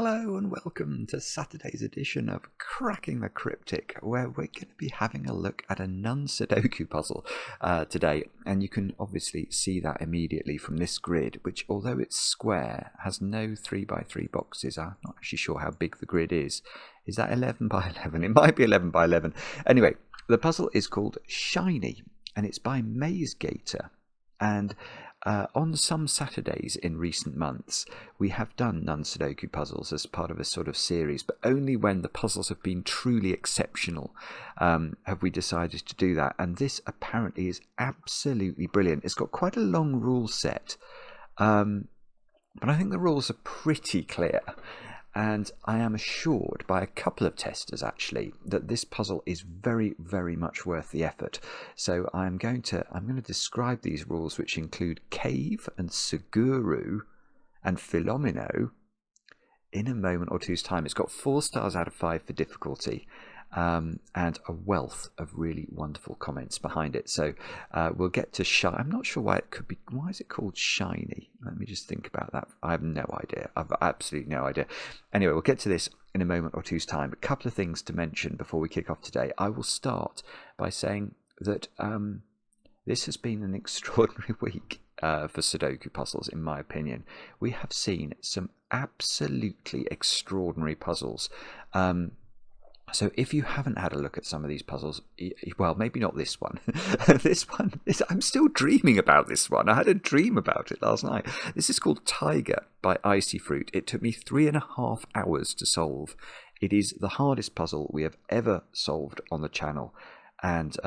Hello and welcome to Saturday's edition of Cracking the Cryptic, where we're going to be having a look at a non-Sudoku puzzle today. And you can obviously see that immediately from this grid, which although it's square, has no 3x3 boxes. I'm not actually sure how big the grid is. Is that 11 by 11? It might be 11 by 11. Anyway, the puzzle is called Shiny, and it's by MaizeGator. And on some Saturdays in recent months, we have done non-Sudoku puzzles as part of a sort of series, but only when the puzzles have been truly exceptional have we decided to do that. And this apparently is absolutely brilliant. It's got quite a long rule set, but I think the rules are pretty clear. And I am assured by a couple of testers, actually, that this puzzle is very, very much worth the effort. So I'm going to describe these rules, which include Cave and Suguru and Fillomino, in a moment or two's time. It's got 4 stars out of 5 for difficulty, and a wealth of really wonderful comments behind it. So we'll get to Shiny. I'm not sure why it could be. Why is it called Shiny? Let me just think about that. I have no idea. I've absolutely no idea. Anyway, we'll get to this in a moment or two's time. A couple of things to mention before we kick off today. I will start by saying that this has been an extraordinary week for Sudoku puzzles, in my opinion. We have seen some absolutely extraordinary puzzles. So if you haven't had a look at some of these puzzles, well, maybe not this one. I'm still dreaming about this one. I had a dream about it last night. This is called Tiger by Icy Fruit. It took me 3.5 hours to solve. It is the hardest puzzle we have ever solved on the channel. And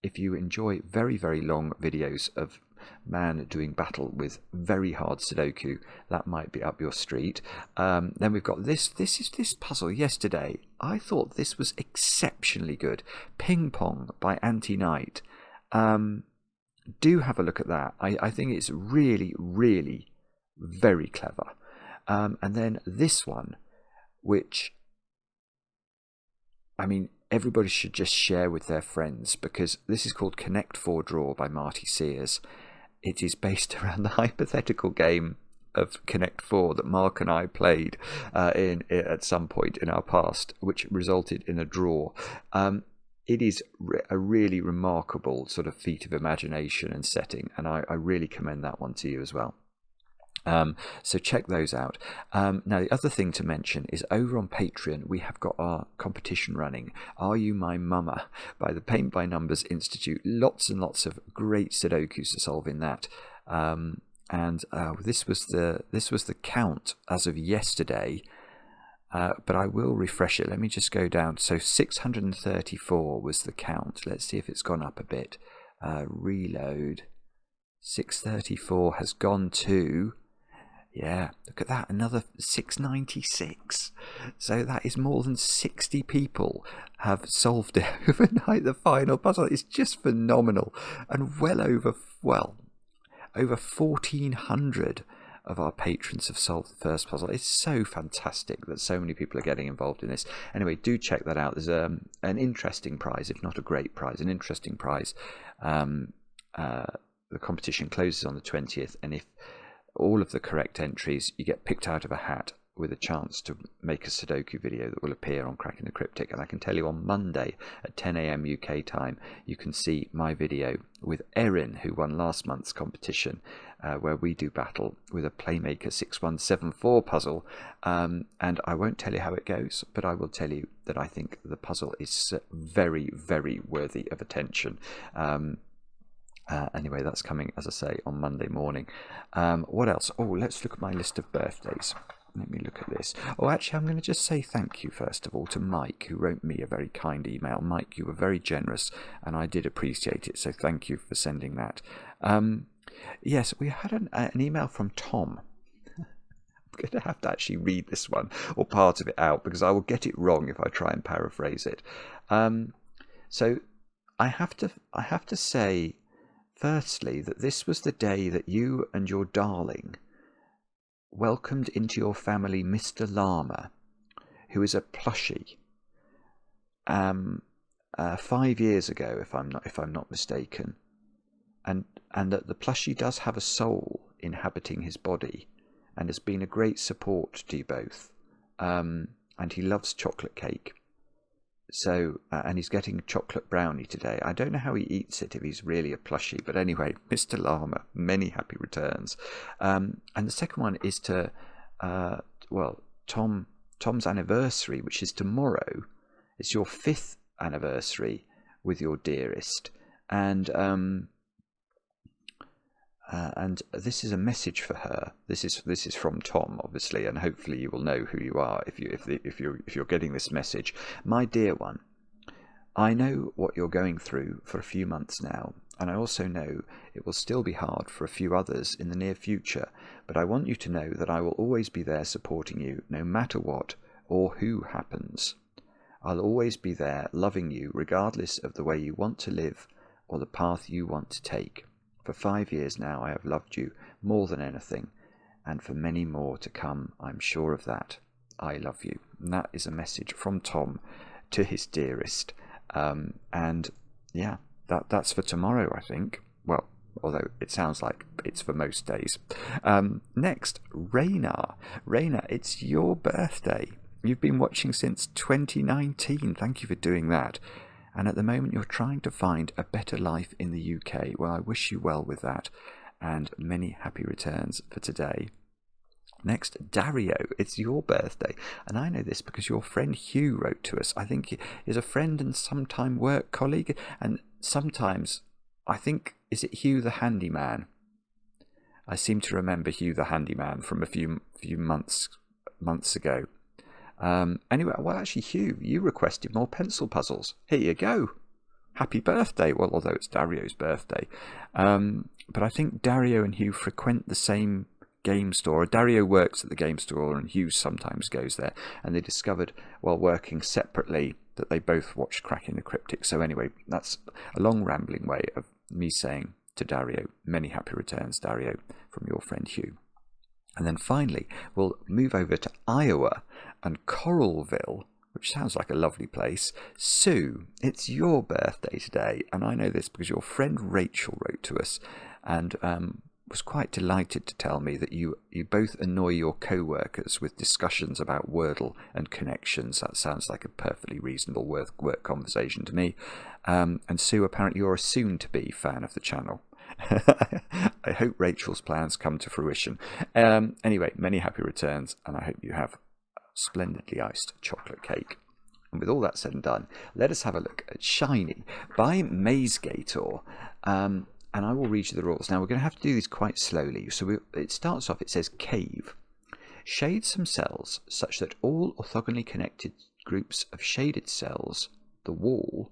if you enjoy very, very long videos of man doing battle with very hard Sudoku, that might be up your street. Then we've got this puzzle yesterday. I thought this was exceptionally good. Ping Pong by Anti-Knight. Do have a look at that. I think it's really, really very clever. And then this one, which, I mean, everybody should just share with their friends, because this is called Connect 4 Draw by Marty Sears. It is based around the hypothetical game of Connect 4 that Mark and I played at some point in our past, which resulted in a draw. It is a really remarkable sort of feat of imagination and setting, and I really commend that one to you as well. So check those out. Now, the other thing to mention is over on Patreon, we have got our competition running, Are You My Mama, by the Paint by Numbers Institute. Lots and lots of great Sudokus to solve in that. This was the count as of yesterday, but I will refresh it. Let me just go down. So 634 was the count. Let's see if it's gone up a bit. Reload. 634 has gone to... Yeah, look at that, another 696. So that is more than 60 people have solved it overnight. The final puzzle is just phenomenal. And over 1,400 of our patrons have solved the first puzzle. It's so fantastic that so many people are getting involved in this. Anyway, do check that out. There's an interesting prize, if not a great prize, an interesting prize. The competition closes on the 20th, and if all of the correct entries, you get picked out of a hat with a chance to make a Sudoku video that will appear on Cracking the Cryptic. And I can tell you, on Monday at 10 a.m. UK time, you can see my video with Erin, who won last month's competition, where we do battle with a Playmaker 6174 puzzle. And I won't tell you how it goes, but I will tell you that I think the puzzle is very, very worthy of attention. Anyway, that's coming, as I say, on Monday morning. What else? Oh, let's look at my list of birthdays. Let me look at this. Oh, actually, I'm going to just say thank you, first of all, to Mike, who wrote me a very kind email. Mike, you were very generous, and I did appreciate it, so thank you for sending that. Yes, we had an email from Tom. I'm going to have to actually read this one, or part of it out, because I will get it wrong if I try and paraphrase it. So I have to say... Firstly, that this was the day that you and your darling welcomed into your family Mr. Llama, who is a plushie. 5 years ago, if I'm not mistaken, and that the plushie does have a soul inhabiting his body, and has been a great support to you both. and he loves chocolate cake. So, and he's getting chocolate brownie today. I don't know how he eats it if he's really a plushie. But anyway, Mr. Llama, many happy returns. And the second one is to, well, Tom's anniversary, which is tomorrow. It's your 5th anniversary with your dearest. And this is a message for her. This is from Tom, obviously, and hopefully you will know who you are if you're getting this message. My dear one, I know what you're going through for a few months now, and I also know it will still be hard for a few others in the near future, but I want you to know that I will always be there supporting you, no matter what or who happens. I'll always be there loving you, regardless of the way you want to live or the path you want to take. For 5 years now I have loved you more than anything, and for many more to come, I'm sure of that. I love you. And that is a message from Tom to his dearest. And yeah, that's for tomorrow, I think. Well, although it sounds like it's for most days. Next, Raina. Raina, it's your birthday. You've been watching since 2019. Thank you for doing that. And at the moment you're trying to find a better life in the UK. Well, I wish you well with that, and many happy returns for today. Next, Dario, it's your birthday, and I know this because your friend Hugh wrote to us. I think he is a friend and sometime work colleague, and sometimes, I think, is it Hugh the handyman? I seem to remember Hugh the handyman from a few months ago. Anyway, well, actually, Hugh, you requested more pencil puzzles. Here you go. Happy birthday. Well, although it's Dario's birthday. But I think Dario and Hugh frequent the same game store. Dario works at the game store and Hugh sometimes goes there. And they discovered, while working separately, that they both watched Cracking the Cryptic. So anyway, that's a long rambling way of me saying to Dario, many happy returns, Dario, from your friend Hugh. And then finally, we'll move over to Iowa and Coralville, which sounds like a lovely place. Sue, it's your birthday today, and I know this because your friend Rachel wrote to us and was quite delighted to tell me that you both annoy your co-workers with discussions about Wordle and connections. That sounds like a perfectly reasonable work conversation to me. And Sue, apparently you're a soon-to-be fan of the channel. I hope Rachel's plans come to fruition. Anyway, many happy returns, and I hope you have splendidly iced chocolate cake. And with all that said and done, let us have a look at Shiny by MaizeGator. And I will read you the rules. Now, we're going to have to do these quite slowly. So it starts off, it says cave. Shade some cells such that all orthogonally connected groups of shaded cells, the wall,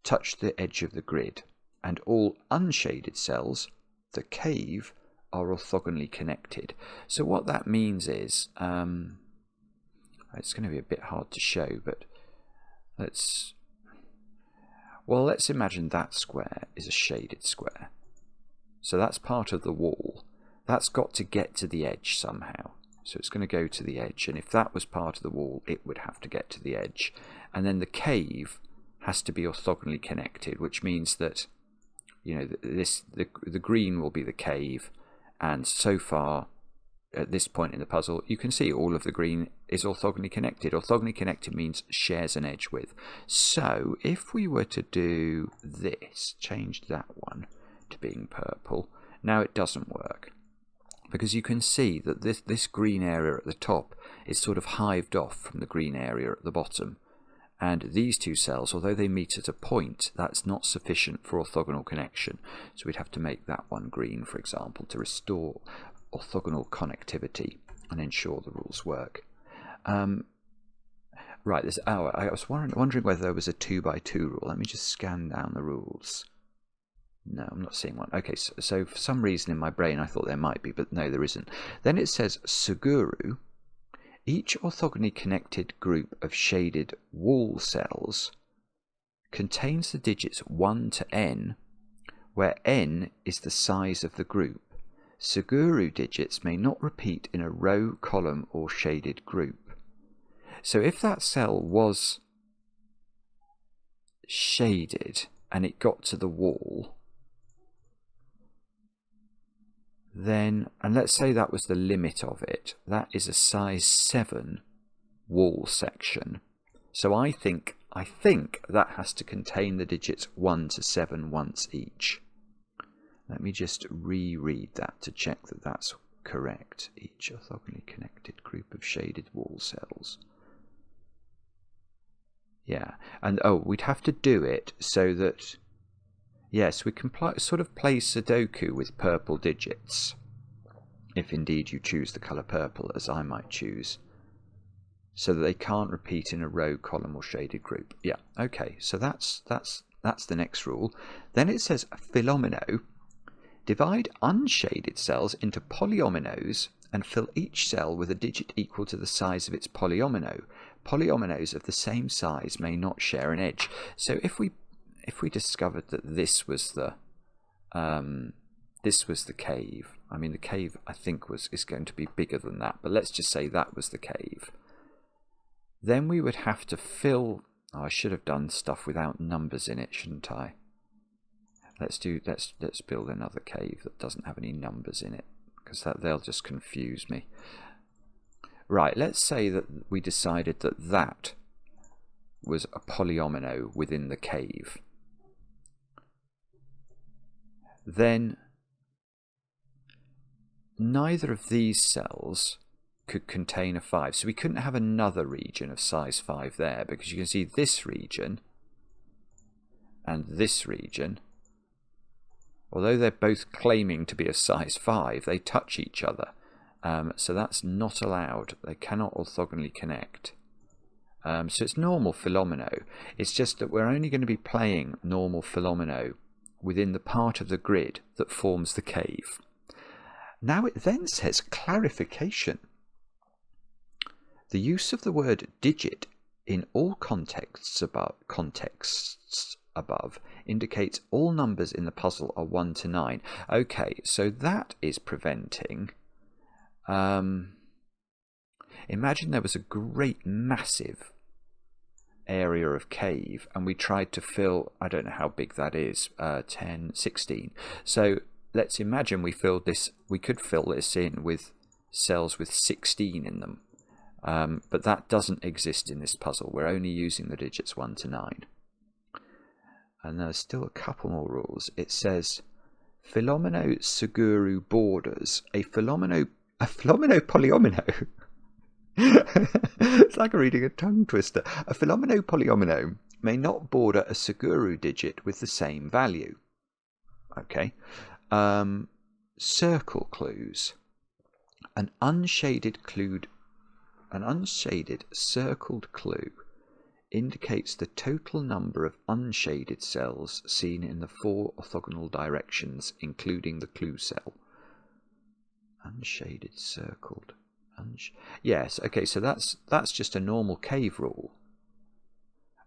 touch the edge of the grid. And all unshaded cells, the cave, are orthogonally connected. So what that means is, it's going to be a bit hard to show, but let's imagine that square is a shaded square. So that's part of the wall. That's got to get to the edge somehow. So it's going to go to the edge, and if that was part of the wall, it would have to get to the edge. And then the cave has to be orthogonally connected, which means that the green will be the cave, and so far at this point in the puzzle you can see all of the green is orthogonally connected. Orthogonally connected means shares an edge with. So if we were to do this, change that one to being purple, now it doesn't work because you can see that this green area at the top is sort of hived off from the green area at the bottom. And these two cells, although they meet at a point, that's not sufficient for orthogonal connection. So we'd have to make that one green, for example, to restore orthogonal connectivity and ensure the rules work. Right, I was wondering whether there was a 2x2 rule. Let me just scan down the rules. No, I'm not seeing one. Okay, so for some reason in my brain I thought there might be, but no, there isn't. Then it says Suguru. Each orthogonally connected group of shaded wall cells contains the digits 1 to n, where n is the size of the group. Suguru digits may not repeat in a row, column, or shaded group. So if that cell was shaded and it got to the wall, then, and let's say that was the limit of it, that is a size 7 wall section. So I think that has to contain the digits 1 to 7 once each. Let me just reread that to check that that's correct. Each orthogonally connected group of shaded wall cells. Yeah, and oh, we'd have to do it so that, yes, we can sort of play Sudoku with purple digits, if indeed you choose the colour purple, as I might choose, so that they can't repeat in a row, column, or shaded group. Yeah, okay, so that's the next rule. Then it says Fillomino. Divide unshaded cells into polyominoes and fill each cell with a digit equal to the size of its polyomino. Polyominoes of the same size may not share an edge. So if we discovered that this was the cave, I mean the cave I think is going to be bigger than that, but let's just say that was the cave. Then we would have to fill. Oh, I should have done stuff without numbers in it, shouldn't I? Let's build another cave that doesn't have any numbers in it, because they'll just confuse me. Right, let's say that we decided that that was a polyomino within the cave. Then neither of these cells could contain a 5, so we couldn't have another region of size 5 there, because you can see this region and this region, although they're both claiming to be a size 5, they touch each other. So that's not allowed. They cannot orthogonally connect. So it's normal Fillomino. It's just that we're only going to be playing normal Fillomino within the part of the grid that forms the cave. Now it then says clarification. The use of the word digit in all contexts above indicates all numbers in the puzzle are 1 to 9. Okay, so that is preventing. Imagine there was a great massive area of cave and we tried to fill, I don't know how big that is, 10, 16. So let's imagine we could fill this in with cells with 16 in them. But that doesn't exist in this puzzle. We're only using the digits 1 to 9. And there's still a couple more rules. It says Fillomino Suguru borders a Fillomino polyomino. It's like reading a tongue twister. A Fillomino polyomino may not border a Suguru digit with the same value. Okay. Circle clues. An unshaded circled clue indicates the total number of unshaded cells seen in the 4 orthogonal directions, including the clue cell. Unshaded, circled. Yes, okay, so that's just a normal cave rule.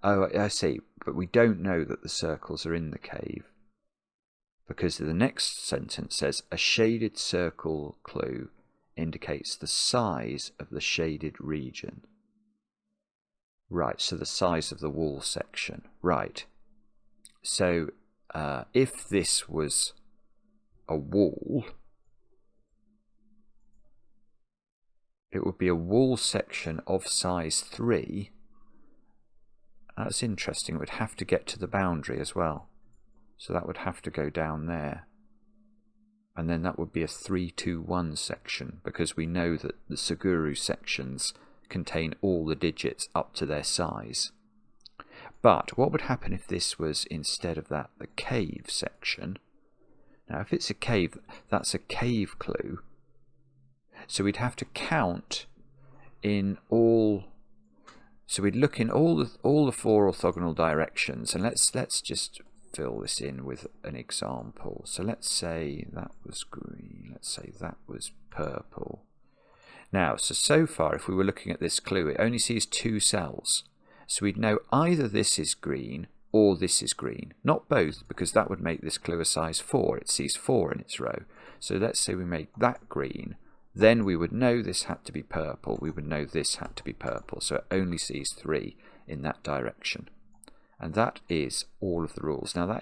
Oh, I see, but we don't know that the circles are in the cave, because the next sentence says a shaded circle clue indicates the size of the shaded region. Right, so the size of the wall section. Right. So if this was a wall, it would be a wall section of size 3. That's interesting. It would have to get to the boundary as well. So that would have to go down there. And then that would be a 3-2-1 section, because we know that the Suguru sections contain all the digits up to their size. But what would happen if this was, instead of that, the cave section? Now if it's a cave, that's a cave clue. So we'd have to count in all. So we'd look in all the 4 orthogonal directions, and let's just fill this in with an example. So let's say that was green. Let's say that was purple. Now, so far, if we were looking at this clue, it only sees 2 cells. So we'd know either this is green or this is green. Not both, because that would make this clue a size 4. It sees 4 in its row. So let's say we make that green. Then we would know this had to be purple. We would know this had to be purple. So it only sees 3 in that direction. And that is all of the rules. Now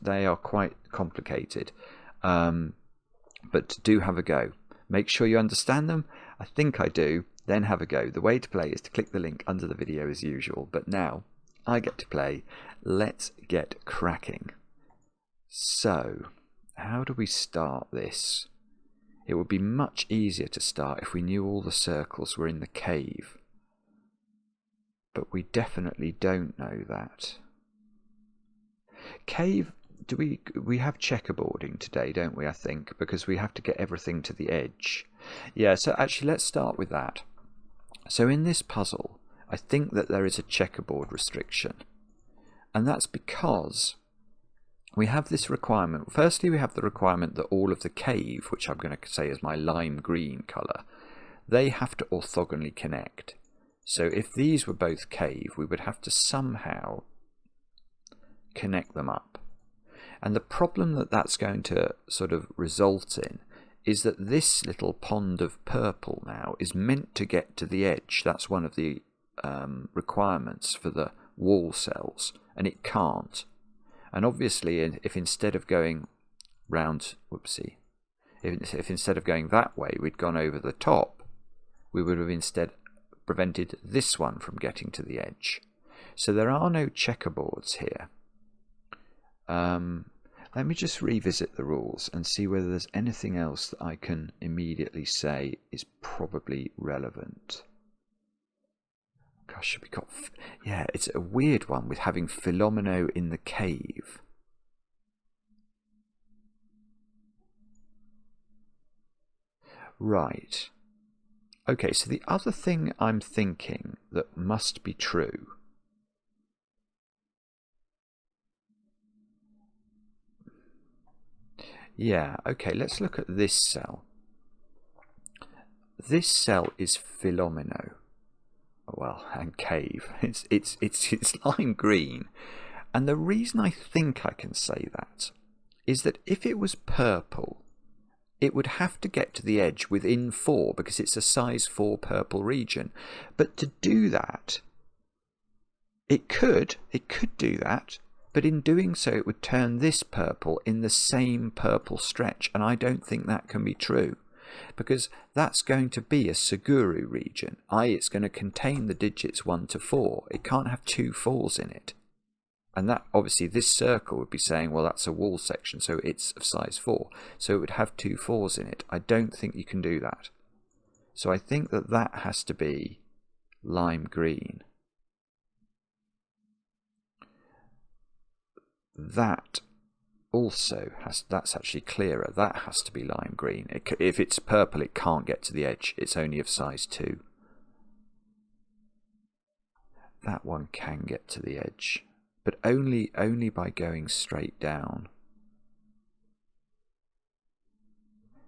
they are quite complicated. But do have a go. Make sure you understand them. I think I do. then have a go. The way to play is to click the link under the video as usual, but now I get to play. Let's get cracking. So, how do we start this? It would be much easier to start if we knew all the circles were in the cave. But we definitely don't know that. Cave, we have checkerboarding today, don't we, I think, because we have to get everything to the edge. Yeah, so actually let's start with that. So in this puzzle, I think that there is a checkerboard restriction. And that's because we have this requirement. Firstly, we have the requirement that all of the cave, which I'm going to say is my lime green colour, they have to orthogonally connect. So if these were both cave, we would have to somehow connect them up. And the problem that that's going to sort of result in is that this little pond of purple now is meant to get to the edge. That's one of the requirements for the wall cells, and it can't. And obviously, if instead of going round, whoopsie, if instead of going that way, we'd gone over the top, we would have instead prevented this one from getting to the edge. So there are no checkerboards here. Let me just revisit the rules and see whether there's anything else that I can immediately say is probably relevant. Gosh, we got... Yeah, it's a weird one with having Fillomino in the cave. Right. Okay, so the other thing I'm thinking that must be true... Yeah, okay, let's look at this cell. This cell is Fillomino. Well, and cave. It's lime green. And the reason I think I can say that is that if it was purple, it would have to get to the edge within 4 because it's a size 4 purple region. But to do that, it could do that. But in doing so, it would turn this purple in the same purple stretch. And I don't think that can be true. Because that's going to be a Suguru region. It's going to contain the digits 1 to 4. It can't have 2 4s in it. And that, obviously, this circle would be saying, well, that's a wall section, so it's of size 4. So it would have 2 4s in it. I don't think you can do that. So I think that that has to be lime green. That also that's actually clearer. That has to be lime green. If it's purple, it can't get to the edge. It's only of size 2. That one can get to the edge, but only by going straight down.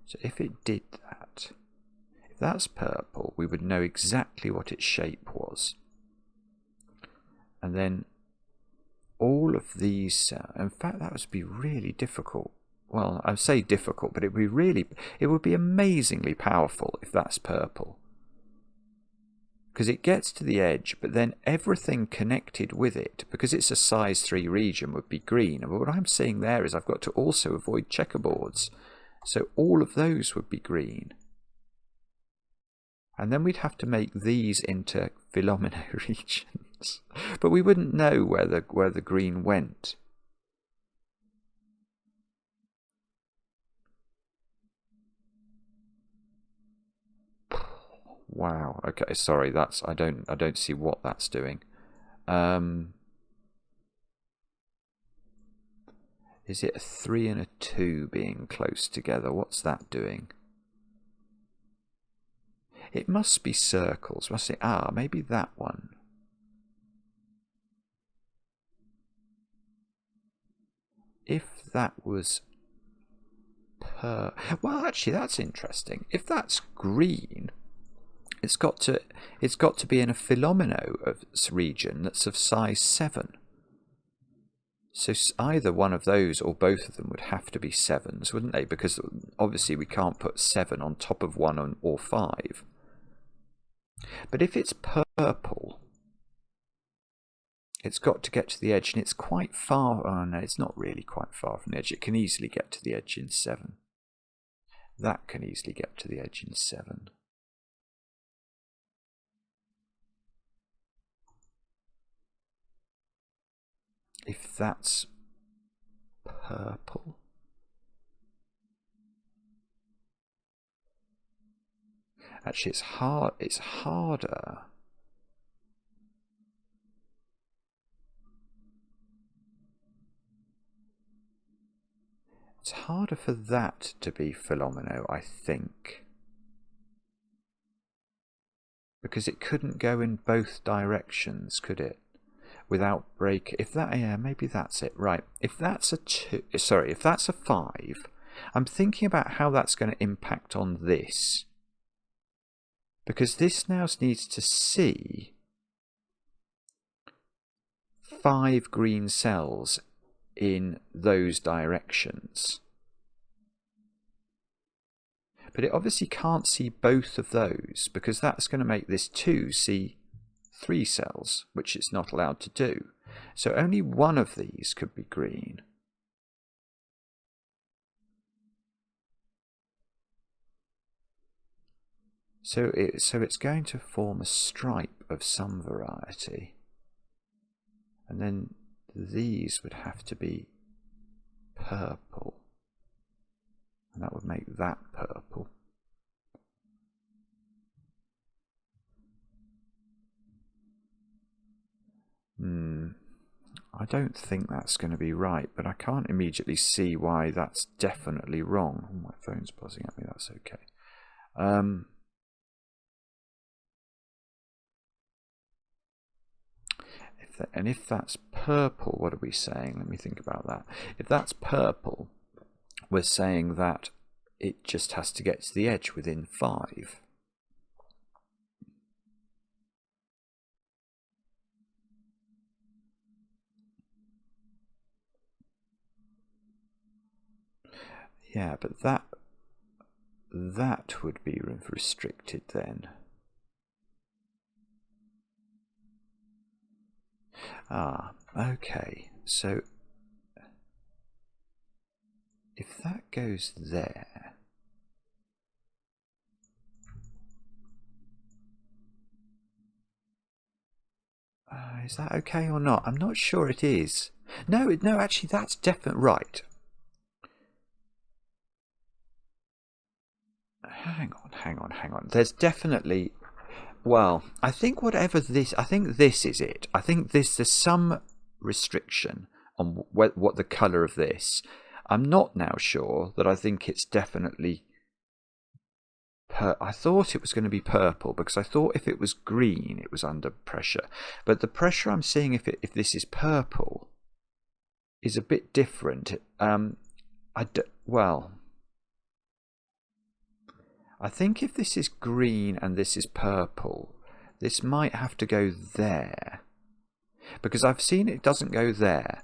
So if it did that, if that's purple, we would know exactly what its shape was. And then all of these, in fact, that would be really difficult. Well, I say difficult, but it would be amazingly powerful if that's purple. Because it gets to the edge, but then everything connected with it, because it's a size 3 region, would be green. And what I'm seeing there is I've got to also avoid checkerboards. So all of those would be green. And then we'd have to make these into Fillomino regions. But we wouldn't know where the green went. Wow. Okay, sorry, I don't see what that's doing. Is it a 3 and a 2 being close together? What's that doing? It must be circles, must it? Maybe that one. If that was well, actually, that's interesting. If that's green, it's got to be in a Fillomino region that's of size 7. So either one of those or both of them would have to be 7s, wouldn't they? Because obviously we can't put 7 on top of 1 or 5. But if it's purple, it's got to get to the edge, and it's quite far. Oh no, it's not really quite far from the edge. It can easily get to the edge in 7. That can easily get to the edge in 7. if that's purple. Actually, it's harder. It's harder for that to be Fillomino, I think. Because it couldn't go in both directions, could it? Without break. If that, yeah, maybe that's it. Right. If that's a 2, sorry, if that's a 5, I'm thinking about how that's going to impact on this. Because this now needs to see 5 green cells in those directions. But it obviously can't see both of those, because that's going to make this 2 see 3 cells, which it's not allowed to do. So only one of these could be green. So it's going to form a stripe of some variety. And then these would have to be purple. And that would make that purple. I don't think that's going to be right, but I can't immediately see why that's definitely wrong. Oh, my phone's buzzing at me, that's okay. If that's purple, what are we saying? Let me think about that. If that's purple, we're saying that it just has to get to the edge within 5. Yeah, but that would be restricted then. Ah, okay. So if that goes there, is that okay or not? I'm not sure it is. No, actually that's definitely right. Hang on. There's definitely, well, I think this is it. I think there's some restriction on what the colour of this. I'm not now sure that I think it's definitely I thought it was going to be purple, because I thought if it was green it was under pressure. But the pressure I'm seeing if this is purple is a bit different. Well, I think if this is green and this is purple, this might have to go there. Because I've seen it doesn't go there.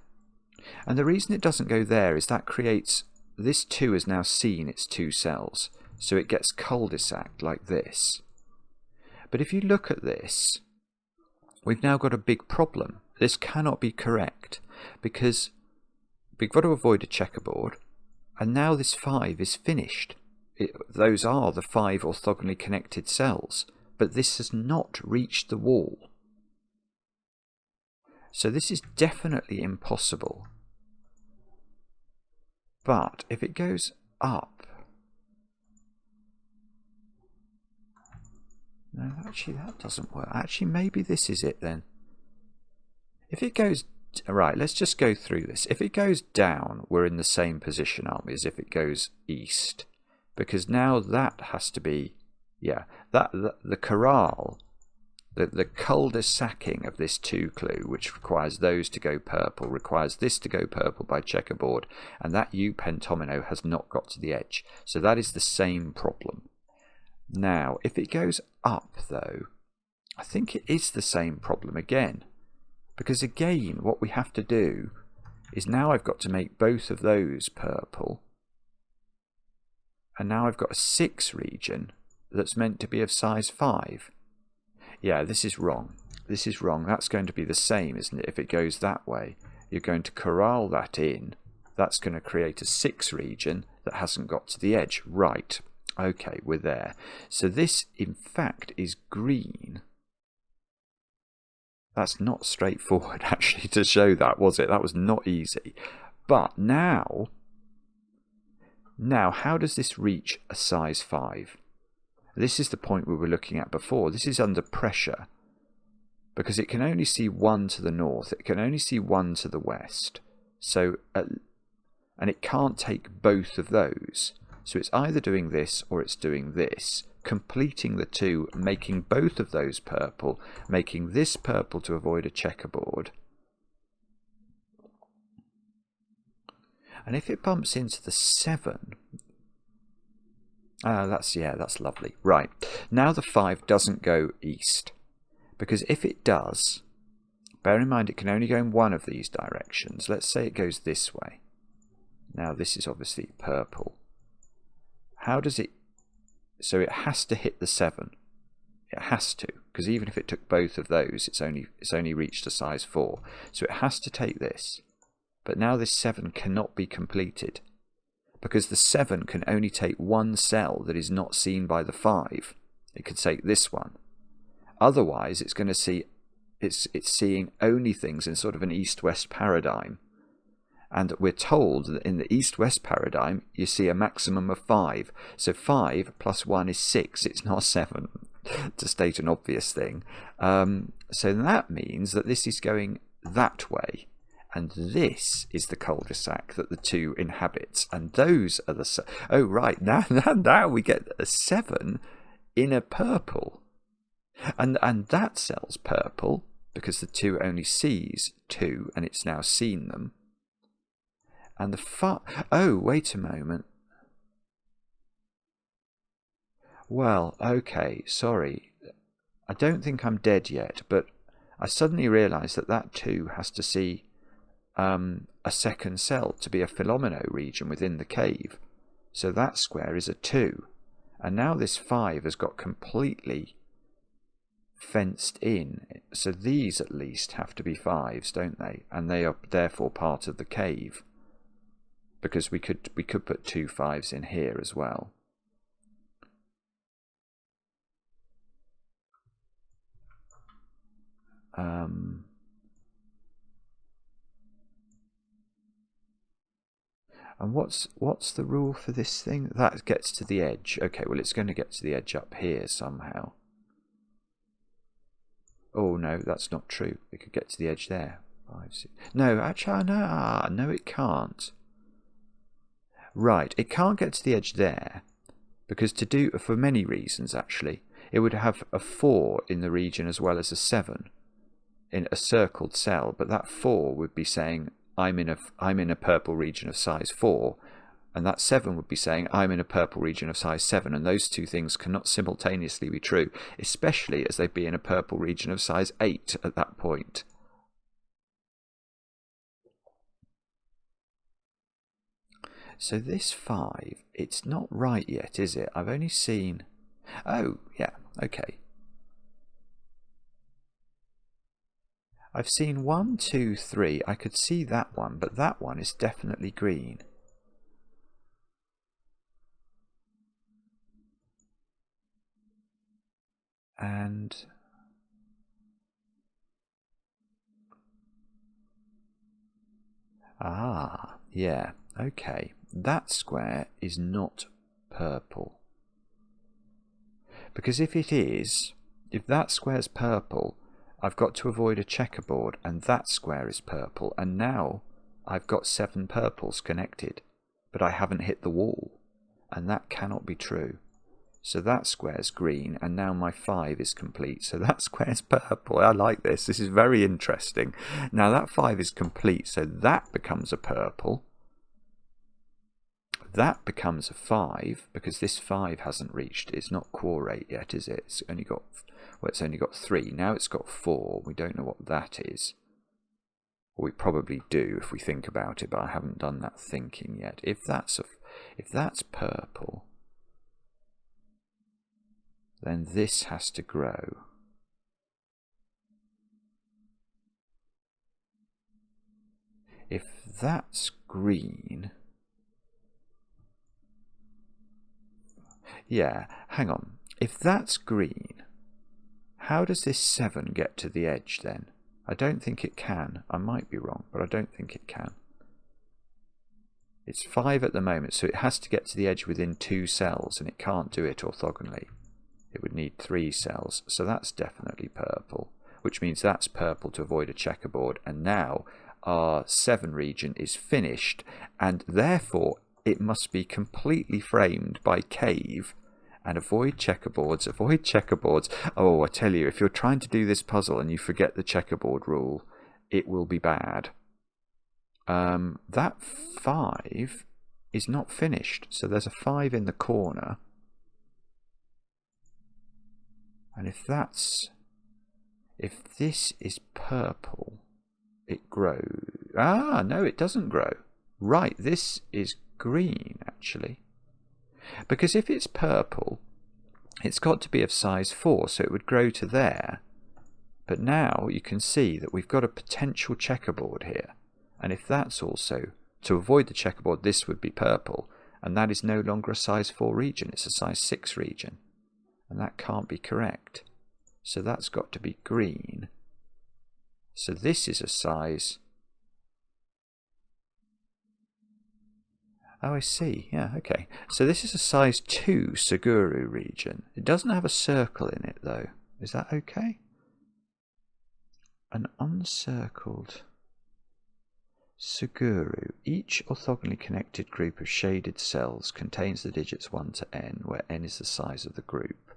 And the reason it doesn't go there is that creates, this 2 has now seen its 2 cells. So it gets cul-de-saced like this. But if you look at this, we've now got a big problem. This cannot be correct, because we've got to avoid a checkerboard, and now this 5 is finished. Those are the 5 orthogonally connected cells, but this has not reached the wall. So this is definitely impossible. But if it goes up, no, actually that doesn't work. Actually, maybe this is it then. If it goes, right, let's just go through this. If it goes down, we're in the same position, aren't we, as if it goes east? Because now that has to be, yeah, the corral, the cul-de-sacking of this 2 clue, which requires those to go purple, requires this to go purple by checkerboard, and that U pentomino has not got to the edge. So that is the same problem. Now, if it goes up, though, I think it is the same problem again. Because again, what we have to do is now I've got to make both of those purple. And now I've got a 6 region that's meant to be of size 5. Yeah, this is wrong. This is wrong. That's going to be the same, isn't it? If it goes that way, you're going to corral that in. That's going to create a 6 region that hasn't got to the edge. Right. Okay, we're there. So this, in fact, is green. That's not straightforward actually to show that, was it? That was not easy. But now how does this reach a size 5? This is the point we were looking at before. This is under pressure because it can only see one to the north. It can only see one to the west. So, and it can't take both of those. So it's either doing this or it's doing this, completing the two, making both of those purple, making this purple to avoid a checkerboard. And if it bumps into the 7, that's lovely. Right, now the 5 doesn't go east, because if it does, bear in mind it can only go in one of these directions. Let's say it goes this way. Now this is obviously purple. How does it? So it has to hit the 7. It has to, because even if it took both of those, it's only reached a size 4. So it has to take this. But now this 7 cannot be completed, because the 7 can only take one cell that is not seen by the 5. It could take this one. Otherwise, it's going to see it's seeing only things in sort of an east-west paradigm. And we're told that in the east-west paradigm, you see a maximum of 5. So 5 plus 1 is 6. It's not 7, to state an obvious thing. So that means that this is going that way. And this is the cul-de-sac that the 2 inhabits. And those are the... Oh, right. Now we get a 7 in a purple. And that cell's purple because the 2 only sees 2 and it's now seen them. And the 5... Oh, wait a moment. Well, okay, sorry. I don't think I'm dead yet, but I suddenly realised that 2 has to see a second cell to be a Fillomino region within the cave. So that square is a 2. And now this 5 has got completely fenced in. So these at least have to be 5s, don't they? And they are therefore part of the cave. Because we could put 2 5s in here as well. And what's the rule for this thing? That gets to the edge. Okay, well it's going to get to the edge up here somehow. Oh no, that's not true. It could get to the edge there. 5, 6. No, actually, no, it can't. Right, it can't get to the edge there because for many reasons actually, it would have a 4 in the region as well as a 7 in a circled cell, but that 4 would be saying I'm in a purple region of size 4, and that 7 would be saying I'm in a purple region of size 7, and those two things cannot simultaneously be true, especially as they'd be in a purple region of size 8 at that point. So this 5, it's not right yet, is it? I've only seen... Oh, yeah, okay. I've seen 1, 2, 3. I could see that one, but that one is definitely green. And... Ah, yeah, okay. That square is not purple. Because if it is, if that square's purple, I've got to avoid a checkerboard, and that square is purple, and now I've got 7 purples connected, but I haven't hit the wall, and that cannot be true. So that square's green, and now my 5 is complete, so that square's purple. I like this. This is very interesting. Now that 5 is complete, so that becomes a purple. That becomes a 5, because this 5 hasn't reached, it's not quorate yet, is it? It's only got, well, it's only got 3. Now it's got 4. We don't know what that is. Or we probably do if we think about it, but I haven't done that thinking yet. If that's purple, then this has to grow. If that's green... Yeah, hang on. If that's green, how does this 7 get to the edge then? I don't think it can. I might be wrong, but I don't think it can. It's 5 at the moment, so it has to get to the edge within 2 cells, and it can't do it orthogonally. It would need 3 cells, so that's definitely purple, which means that's purple to avoid a checkerboard. And now our 7 region is finished, and therefore it must be completely framed by cave. And avoid checkerboards, avoid checkerboards. Oh, I tell you, if you're trying to do this puzzle and you forget the checkerboard rule, it will be bad. That 5 is not finished, so there's a 5 in the corner. And if this is purple, it grows. Ah, no, it doesn't grow. Right, this is green, actually. Because if it's purple, it's got to be of size 4, so it would grow to there. But now you can see that we've got a potential checkerboard here. And if that's also, to avoid the checkerboard, this would be purple. And that is no longer a size 4 region, it's a size 6 region. And that can't be correct. So that's got to be green. So this is a size... Oh, I see. Yeah, okay. So this is a size 2 Suguru region. It doesn't have a circle in it, though. Is that okay? An uncircled Suguru. Each orthogonally connected group of shaded cells contains the digits 1 to n, where n is the size of the group.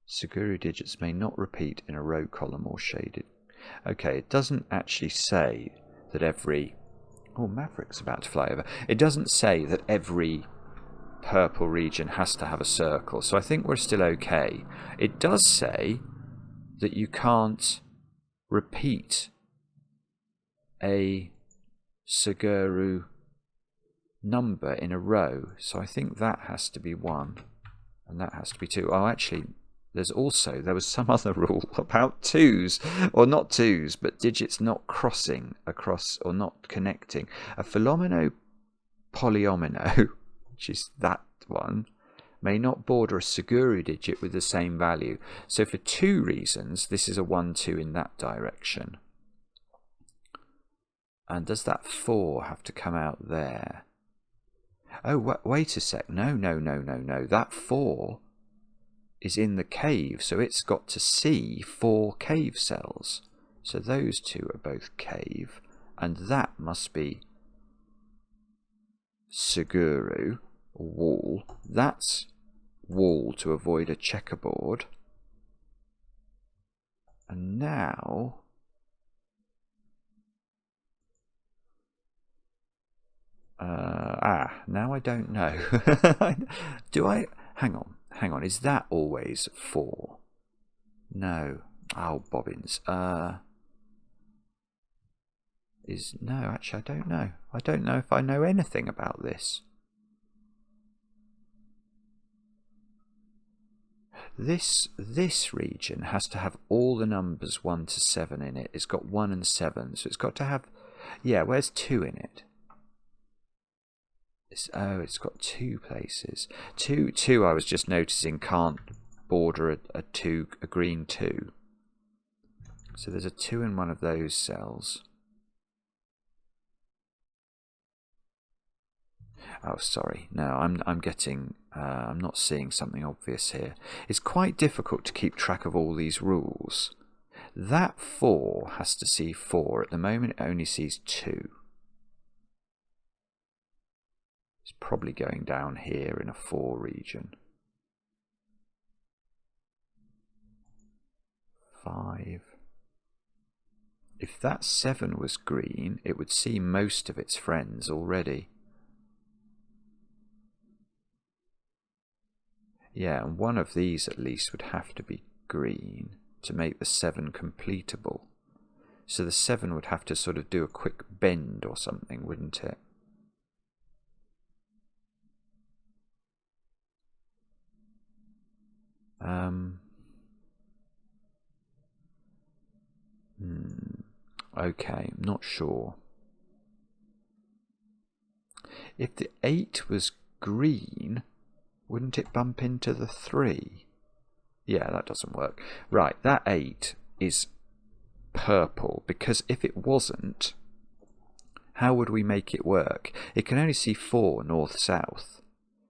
Suguru digits may not repeat in a row, column, or shaded. Okay, it doesn't actually say that every... Oh, Maverick's about to fly over. It doesn't say that every purple region has to have a circle, so I think we're still okay. It does say that you can't repeat a Suguru number in a row, so I think that has to be 1 and that has to be 2. Oh, actually, there was some other rule about 2s, or not 2s, but digits not crossing across or not connecting. A Fillomino polyomino, which is that one, may not border a Suguru digit with the same value. So for 2 reasons, this is a 1, 2 in that direction. And does that 4 have to come out there? Oh, wait a sec. No. That 4 is in the cave, so it's got to see 4 cave cells. So those 2 are both cave, and that must be Suguru, wall. That's wall to avoid a checkerboard. And now... now I don't know. Do I... Hang on. Is that always 4? No. Oh, bobbins. No, actually, I don't know. I don't know if I know anything about this. This region has to have all the numbers 1 to 7 in it. It's got 1 and 7, so it's got to have... Yeah, where's 2 in it? It's got 2 places. 2 I was just noticing can't border a green 2. So there's a 2 in one of those cells. Oh, sorry. No, I'm getting... I'm not seeing something obvious here. It's quite difficult to keep track of all these rules. That 4 has to see 4. At the moment, it only sees 2. It's probably going down here in a 4 region. 5. If that 7 was green, it would see most of its friends already. Yeah, and one of these at least would have to be green to make the 7 completable. So the 7 would have to sort of do a quick bend or something, wouldn't it? Okay, I'm not sure. If the 8 was green, wouldn't it bump into the 3? Yeah, that doesn't work. Right, that 8 is purple, because if it wasn't, how would we make it work? It can only see 4 north-south,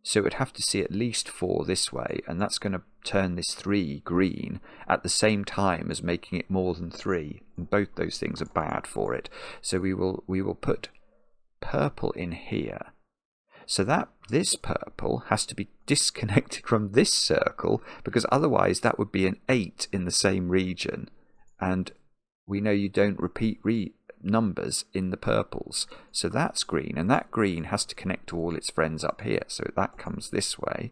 so it would have to see at least 4 this way, and that's going to turn this 3 green at the same time as making it more than 3, and both those things are bad for it. So we will put purple in here, so that this purple has to be disconnected from this circle, because otherwise that would be an 8 in the same region, and we know you don't repeat numbers in the purples. So that's green, and that green has to connect to all its friends up here, so that comes this way.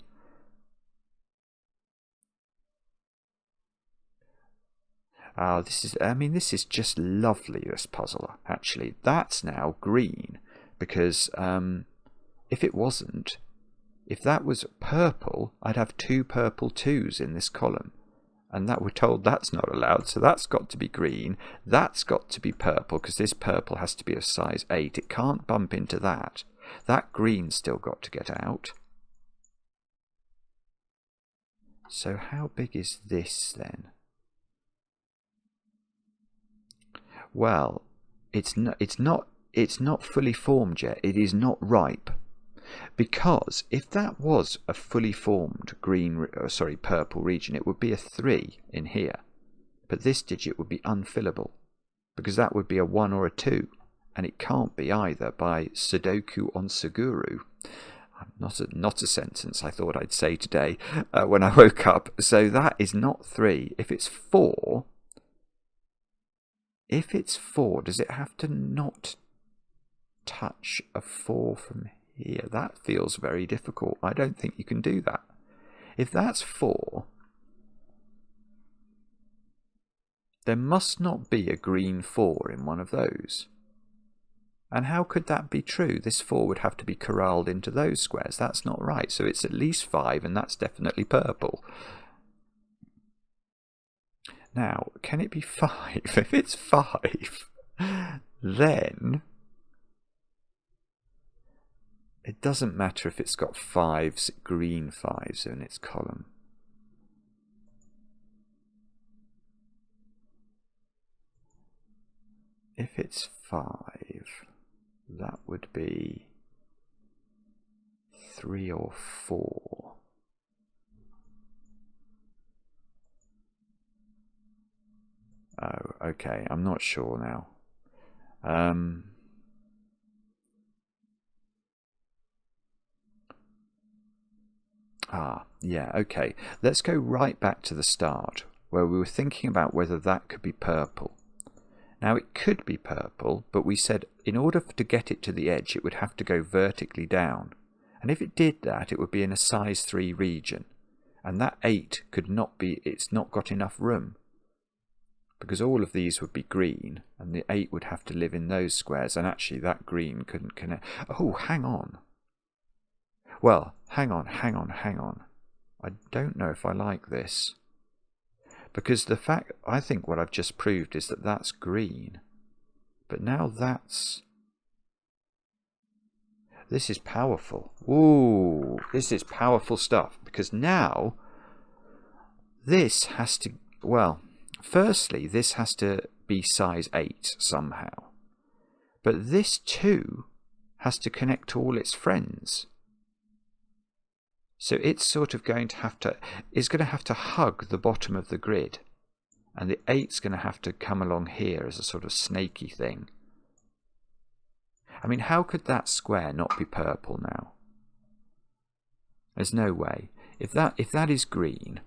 This is just lovely, this puzzle, actually. That's now green, because if it wasn't, if that was purple, I'd have 2 purple 2s in this column. And that we're told that's not allowed, so that's got to be green. That's got to be purple, because this purple has to be a size 8. It can't bump into that. That green's still got to get out. So how big is this then? Well, it's not fully formed yet. It is not ripe. Because if that was a fully formed purple region, it would be a 3 in here. But this digit would be unfillable, because that would be a 1 or a 2, and it can't be either by Sudoku on Suguru. Not a sentence I thought I'd say today when I woke up. So that is not 3. If it's 4, does it have to not touch a 4 from here? That feels very difficult. I don't think you can do that. If that's 4, there must not be a green 4 in one of those. And how could that be true? This 4 would have to be corralled into those squares. That's not right. So it's at least 5, and that's definitely purple. Now, can it be 5? If it's 5, then it doesn't matter if it's got 5s, green 5s in its column. If it's 5, that would be 3 or 4. Oh, okay, I'm not sure now. Yeah, okay. Let's go right back to the start, where we were thinking about whether that could be purple. Now, it could be purple, but we said in order to get it to the edge, it would have to go vertically down. And if it did that, it would be in a size 3 region. And that 8 could not be, it's not got enough room. Because all of these would be green, and the 8 would have to live in those squares, and actually that green couldn't connect. Oh, hang on. Well, hang on. I don't know if I like this. Because the fact, I think what I've just proved is that that's green. But now this is powerful. Ooh, this is powerful stuff. Because now, this has to, well, firstly, this has to be size 8 somehow. But this too has to connect to all its friends. So it's sort of going to have to hug the bottom of the grid. And the 8's going to have to come along here as a sort of snaky thing. I mean, how could that square not be purple now? There's no way. If that is green,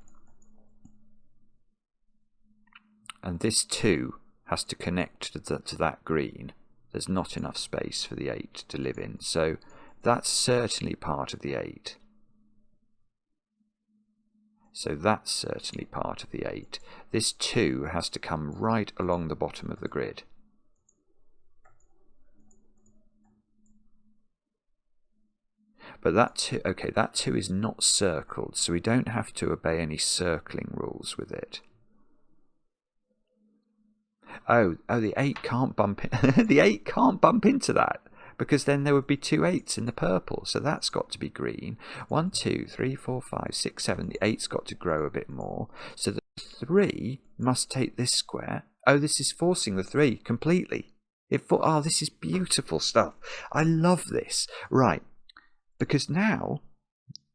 and this 2 has to connect to that green, there's not enough space for the 8 to live in. So that's certainly part of the 8. So that's certainly part of the 8. This 2 has to come right along the bottom of the grid. But that 2, okay, that 2 is not circled, so we don't have to obey any circling rules with it. Oh, the 8 can't bump in. The 8 can't bump into that, because then there would be 2 8s in the purple, so that's got to be green. 1, 2, 3, 4, 5, 6, 7. The 8's got to grow a bit more. So the 3 must take this square. Oh, this is forcing the 3 completely. Oh, this is beautiful stuff. I love this. Right, because now,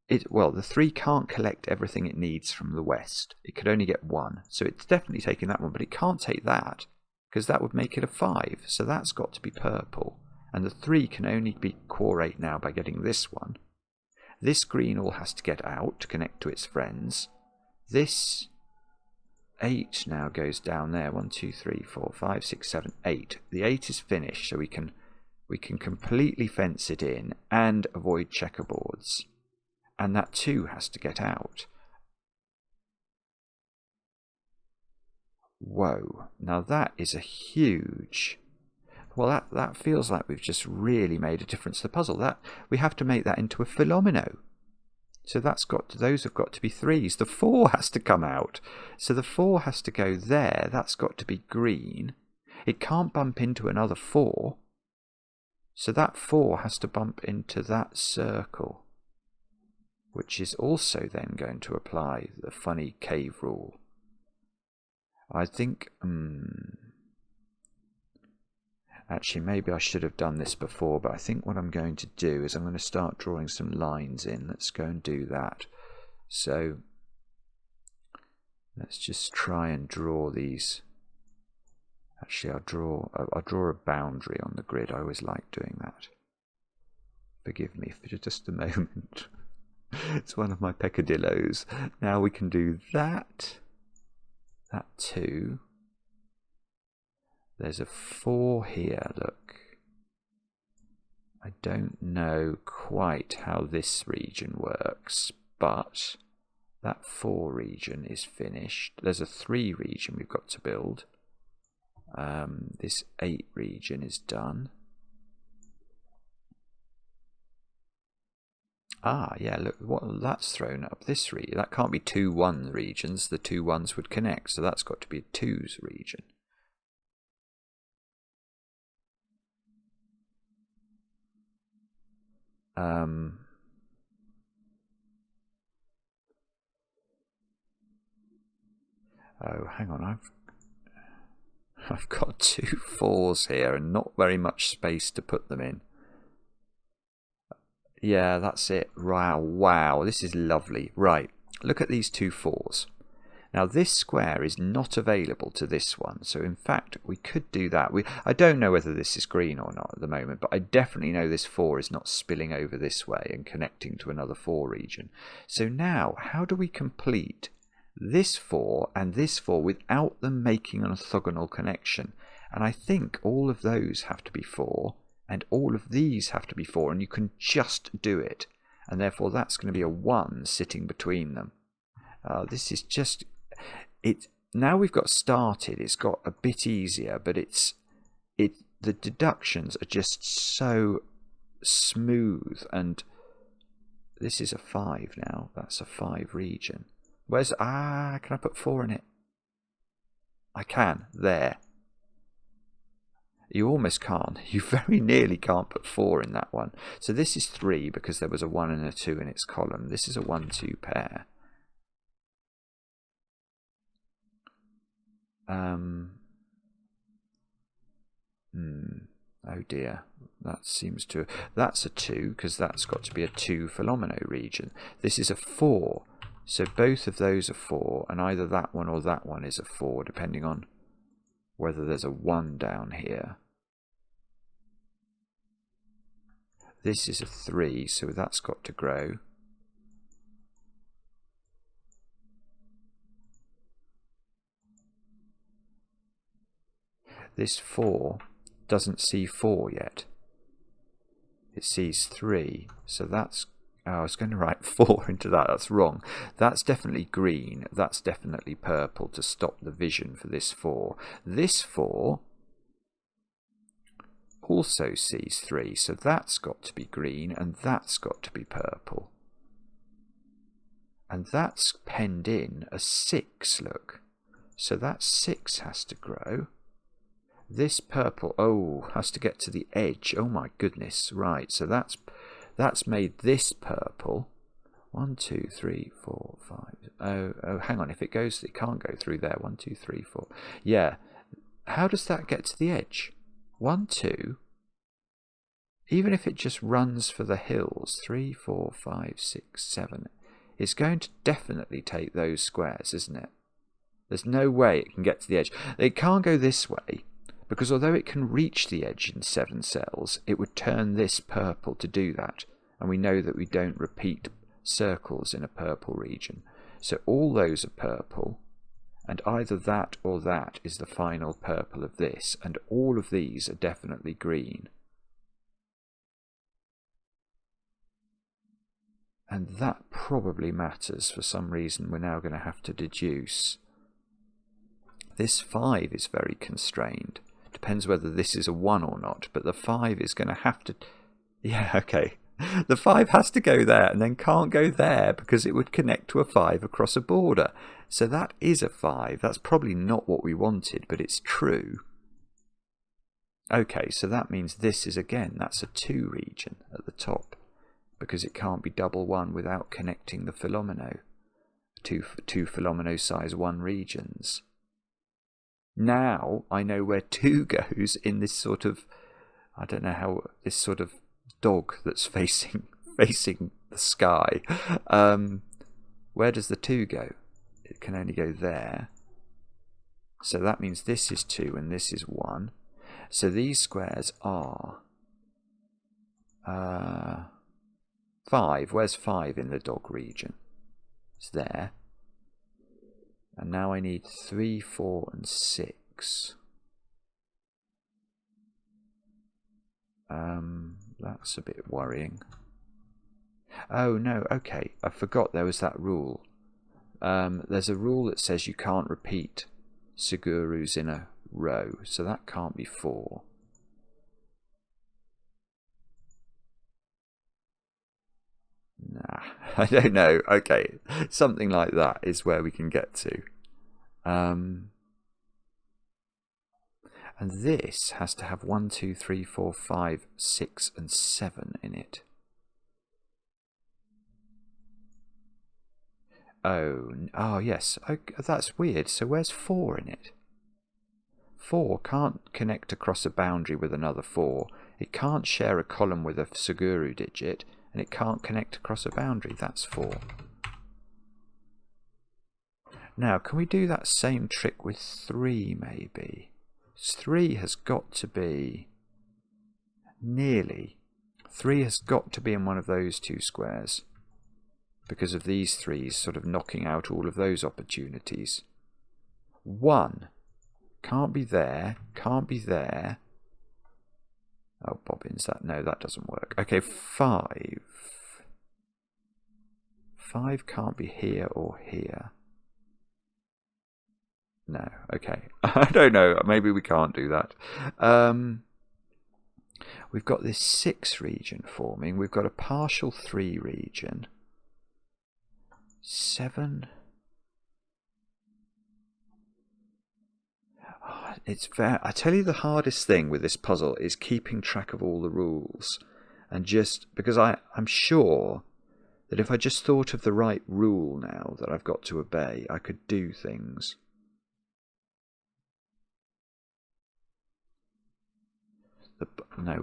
the 3 can't collect everything it needs from the west. It could only get 1, so it's definitely taking that one, but it can't take that, because that would make it a 5, so that's got to be purple. And the 3 can only be quarate now by getting this one. This green all has to get out to connect to its friends. This 8 now goes down there. 1, 2, 3, 4, 5, 6, 7, 8. The 8 is finished, so we can completely fence it in and avoid checkerboards. And that 2 has to get out. Whoa, now that is a huge... Well, that feels like we've just really made a difference to the puzzle. That we have to make that into a Fillomino. So those have got to be 3s. The 4 has to come out. So the 4 has to go there. That's got to be green. It can't bump into another 4. So that 4 has to bump into that circle, which is also then going to apply the funny cave rule. I think... Actually, maybe I should have done this before, but I think what I'm going to do is I'm going to start drawing some lines in. Let's go and do that. So let's just try and draw these. Actually, I'll draw a boundary on the grid. I always like doing that. Forgive me for just a moment. It's one of my peccadillos. Now we can do that. That 2. There's a 4 here, look. I don't know quite how this region works, but that 4 region is finished. There's a 3 region we've got to build. This 8 region is done. Ah, yeah, look, that's thrown up this region. That can't be 2 1 regions. The 2 1s would connect, so that's got to be a 2s region. Oh, hang on, I've got 2 4s here and not very much space to put them in. Yeah, that's it. Wow, this is lovely. Right, look at these 2 4s. Now this square is not available to this one, so in fact we could do that. I don't know whether this is green or not at the moment, but I definitely know this 4 is not spilling over this way and connecting to another 4 region. So now, how do we complete this 4 and this 4 without them making an orthogonal connection? And I think all of those have to be 4, and all of these have to be 4, and you can just do it. And therefore that's going to be a 1 sitting between them. This is just... Now we've got started, it's got a bit easier, but the deductions are just so smooth. And this is a 5 now. That's a 5 region. Can I put 4 in it? I can. There. You almost can't. You very nearly can't put 4 in that one. So this is 3 because there was a 1 and a 2 in its column. This is a 1-2 pair. Oh dear, that's a 2 because that's got to be a 2 Fillomino region. This is a 4, so both of those are 4, and either that one or that one is a 4 depending on whether there's a 1 down here. This is a 3, so that's got to grow. This 4 doesn't see 4 yet. It sees 3, so that's... Oh, I was going to write 4 into that. That's wrong. That's definitely green. That's definitely purple to stop the vision for this 4. This 4 also sees 3, so that's got to be green and that's got to be purple. And that's penned in a 6, look. So that 6 has to grow. This purple, has to get to the edge. Oh my goodness, right. So that's made this purple. 1, 2, 3, 4, 5. Oh, hang on. If it goes, it can't go through there. 1, 2, 3, 4. Yeah, how does that get to the edge? 1, 2. Even if it just runs for the hills, 3, 4, 5, 6, 7, it's going to definitely take those squares, isn't it? There's no way it can get to the edge. It can't go this way, because although it can reach the edge in 7 cells, it would turn this purple to do that. And we know that we don't repeat circles in a purple region. So all those are purple, and either that or that is the final purple of this, and all of these are definitely green. And that probably matters. For some reason we're now going to have to deduce. This 5 is very constrained. Depends whether this is a 1 or not, but the 5 is going to have to... Yeah, okay. The 5 has to go there and then can't go there because it would connect to a 5 across a border. So that is a 5. That's probably not what we wanted, but it's true. Okay, so that means this is, again, that's a 2 region at the top, because it can't be double 1 without connecting the Fillomino. Two Fillomino size 1 regions. Now I know where 2 goes in this sort of, I don't know how, this sort of dog that's facing the sky. Where does the 2 go? It can only go there. So that means this is 2 and this is 1. So these squares are 5. Where's 5 in the dog region? It's there. And now I need 3, 4 and 6. That's a bit worrying. Oh no, okay, I forgot there was that rule. There's a rule that says you can't repeat Sugurus in a row, so that can't be 4. Nah, I don't know. Okay, something like that is where we can get to. And this has to have 1, 2, 3, 4, 5, 6 and 7 in it. Oh yes, okay, that's weird. So where's 4 in it? 4 can't connect across a boundary with another 4. It can't share a column with a Suguru digit, and it can't connect across a boundary. That's 4. Now, can we do that same trick with 3 maybe? 3 has got to be nearly. 3 has got to be in one of those 2 squares, because of these 3's sort of knocking out all of those opportunities. 1 can't be there, can't be there. Oh, bobbins, no, that doesn't work. Okay, 5. 5 can't be here or here. No, okay. I don't know, maybe we can't do that. We've got this 6 region forming. We've got a partial 3 region. 7. Oh, it's very, I tell you, the hardest thing with this puzzle is keeping track of all the rules. And just because I'm sure that if I just thought of the right rule now that I've got to obey, I could do things. No,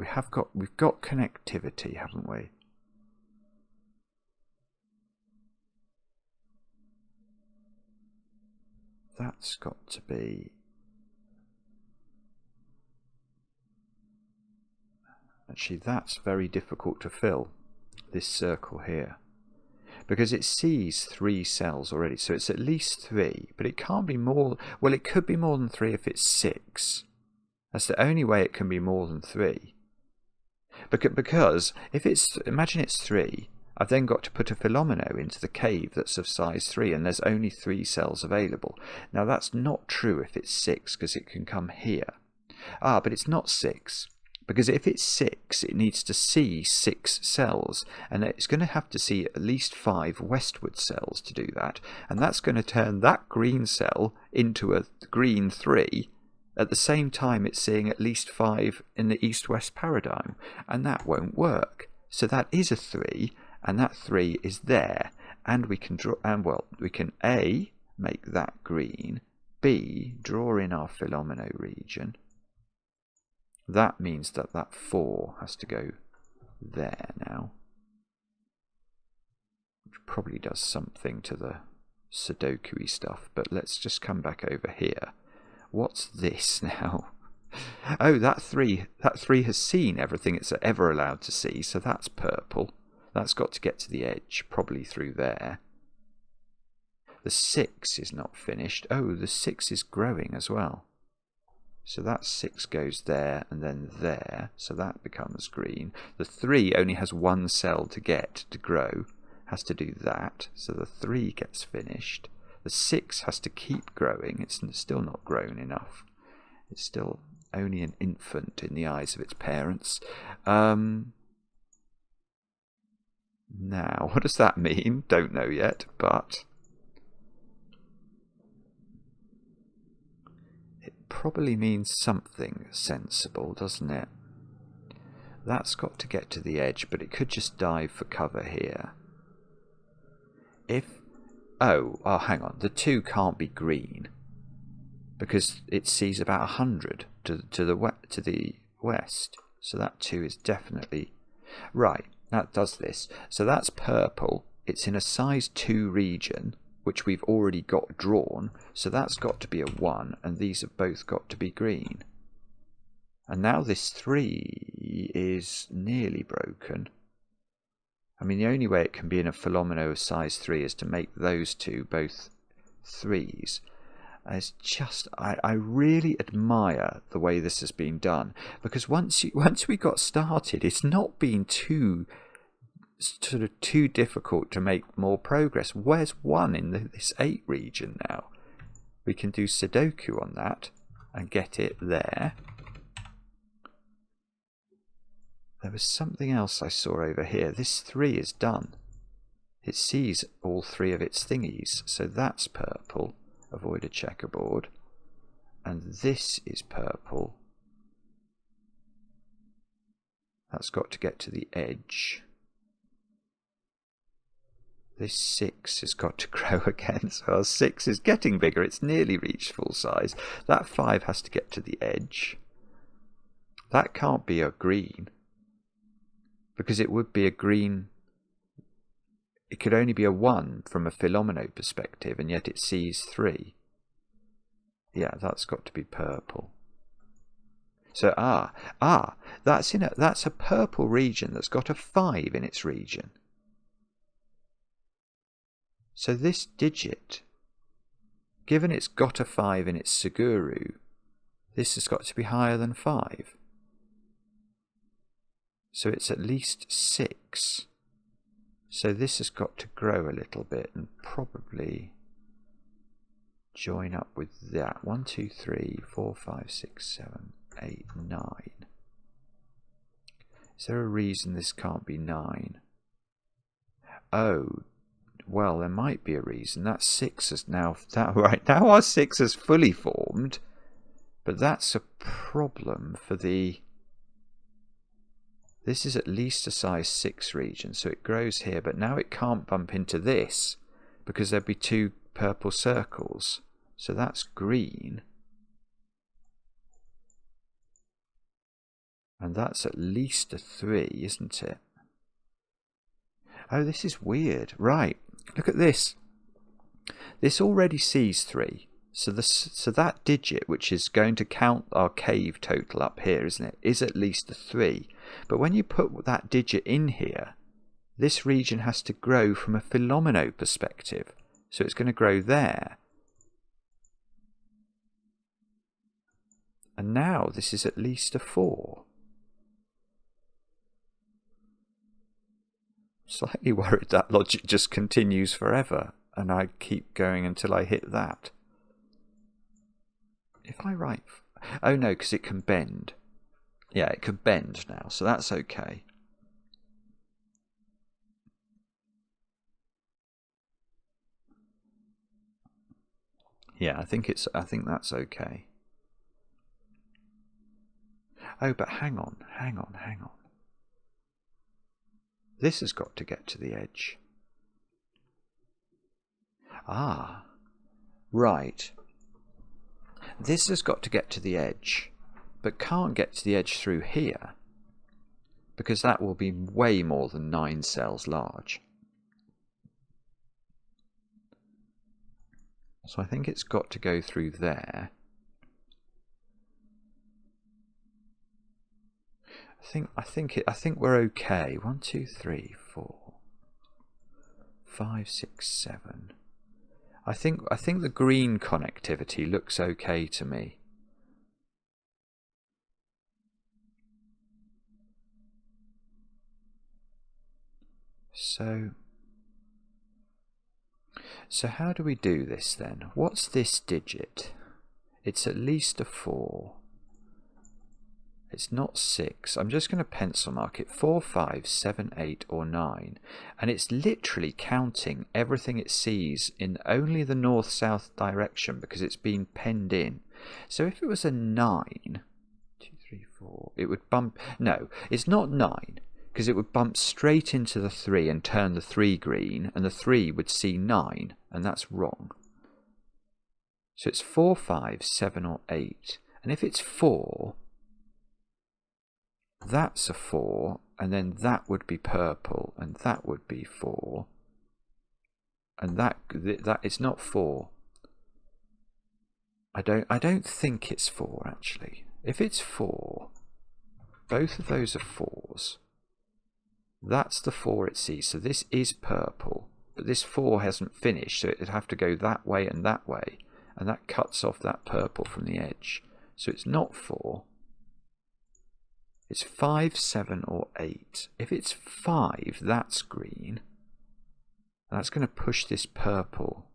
we've got connectivity, haven't we? That's got to be... Actually, that's very difficult to fill, this circle here, because it sees 3 cells already, so it's at least 3, but it can't be more... Well, it could be more than 3 if it's 6. That's the only way it can be more than 3. Because if it's... Imagine it's 3, I've then got to put a Fillomino into the cave that's of size 3, and there's only 3 cells available. Now that's not true if it's 6, because it can come here. But it's not 6, because if it's 6, it needs to see 6 cells, and it's going to have to see at least 5 westward cells to do that, and that's going to turn that green cell into a green 3. At the same time, it's seeing at least 5 in the east-west paradigm, and that won't work. So that is a 3, and that 3 is there, and we can draw. And well, we can A, make that green, B, draw in our Fillomino region. That means that that 4 has to go there now. Which probably does something to the Sudoku-y stuff, but let's just come back over here. What's this now? Oh, that 3 has seen everything it's ever allowed to see, so that's purple. That's got to get to the edge, probably through there. The 6 is not finished. Oh, the 6 is growing as well. So that 6 goes there and then there, so that becomes green. The 3 only has 1 cell to get to grow, has to do that, so the 3 gets finished. The 6 has to keep growing, it's still not grown enough. It's still only an infant in the eyes of its parents. Now, what does that mean? Don't know yet, but it probably means something sensible, doesn't it? That's got to get to the edge, but it could just dive for cover here. Oh, hang on, the 2 can't be green because it sees about 100 to the west, so that 2 is definitely right. That does this. So that's purple. It's in a size 2 region, which we've already got drawn. So that's got to be a 1, and these have both got to be green. And now this 3 is nearly broken. I mean, the only way it can be in a Fillomino of size 3 is to make those 2 both 3s. It's just, I really admire the way this has been done, because once we got started, it's not been too difficult to make more progress. Where's 1 in this 8 region now? We can do Sudoku on that and get it there. There was something else I saw over here. This 3 is done. It sees all 3 of its thingies, so that's purple. Avoid a checkerboard. And this is purple. That's got to get to the edge. This 6 has got to grow again. So our 6 is getting bigger. It's nearly reached full size. That 5 has to get to the edge. That can't be a green, because it would be a green. It could only be a 1 from a Fillomino perspective, and yet it sees 3. Yeah, that's got to be purple. So that's a purple region that's got a 5 in its region. So this digit, given it's got a 5 in its Suguru, this has got to be higher than 5. So it's at least 6. So this has got to grow a little bit and probably join up with that. 1, 2, 3, 4, 5, 6, 7, 8, 9. Is there a reason this can't be 9? Oh, well, there might be a reason. That 6 is now, right now our 6 is fully formed, but that's a problem for the. This is at least a size 6 region, so it grows here, but now it can't bump into this because there'd be 2 purple circles. So that's green. And that's at least a 3, isn't it? Oh, this is weird. Right, look at this. This already sees 3. So that digit, which is going to count our cave total up here, isn't it, is at least a 3. But when you put that digit in here, this region has to grow from a Fillomino perspective. So it's going to grow there. And now this is at least a 4. Slightly worried that logic just continues forever, and I keep going until I hit that. If I write... Oh no, because it can bend. Yeah, it can bend now, so that's okay. Yeah, I think that's okay. Oh, but hang on. This has got to get to the edge. Ah, right. this has got to get to the edge, but can't get to the edge through here, because that will be way more than 9 cells large. So I think it's got to go through there. I think we're okay. 1, 2, 3, 4, 5, 6, 7. I think the green connectivity looks okay to me. So how do we do this then? What's this digit? It's at least a 4. It's not 6. I'm just going to pencil mark it. 4, 5, 7, 8 or 9. And it's literally counting everything it sees in only the north-south direction because it's been penned in. So if it was a 9, 2, 3, 4, it would bump... No, it's not 9 because it would bump straight into the 3 and turn the 3 green, and the 3 would see 9, and that's wrong. So it's 4, 5, 7 or 8. And if it's 4... that's a 4, and then that would be purple, and that would be 4, and that it's not 4. I don't think it's 4 actually. If it's 4, both of those are 4s. That's the 4 it sees. So this is purple, but this 4 hasn't finished, so it'd have to go that way, and that cuts off that purple from the edge. So it's not 4. It's 5, 7 or 8. If it's 5, that's green. That's going to push this purple.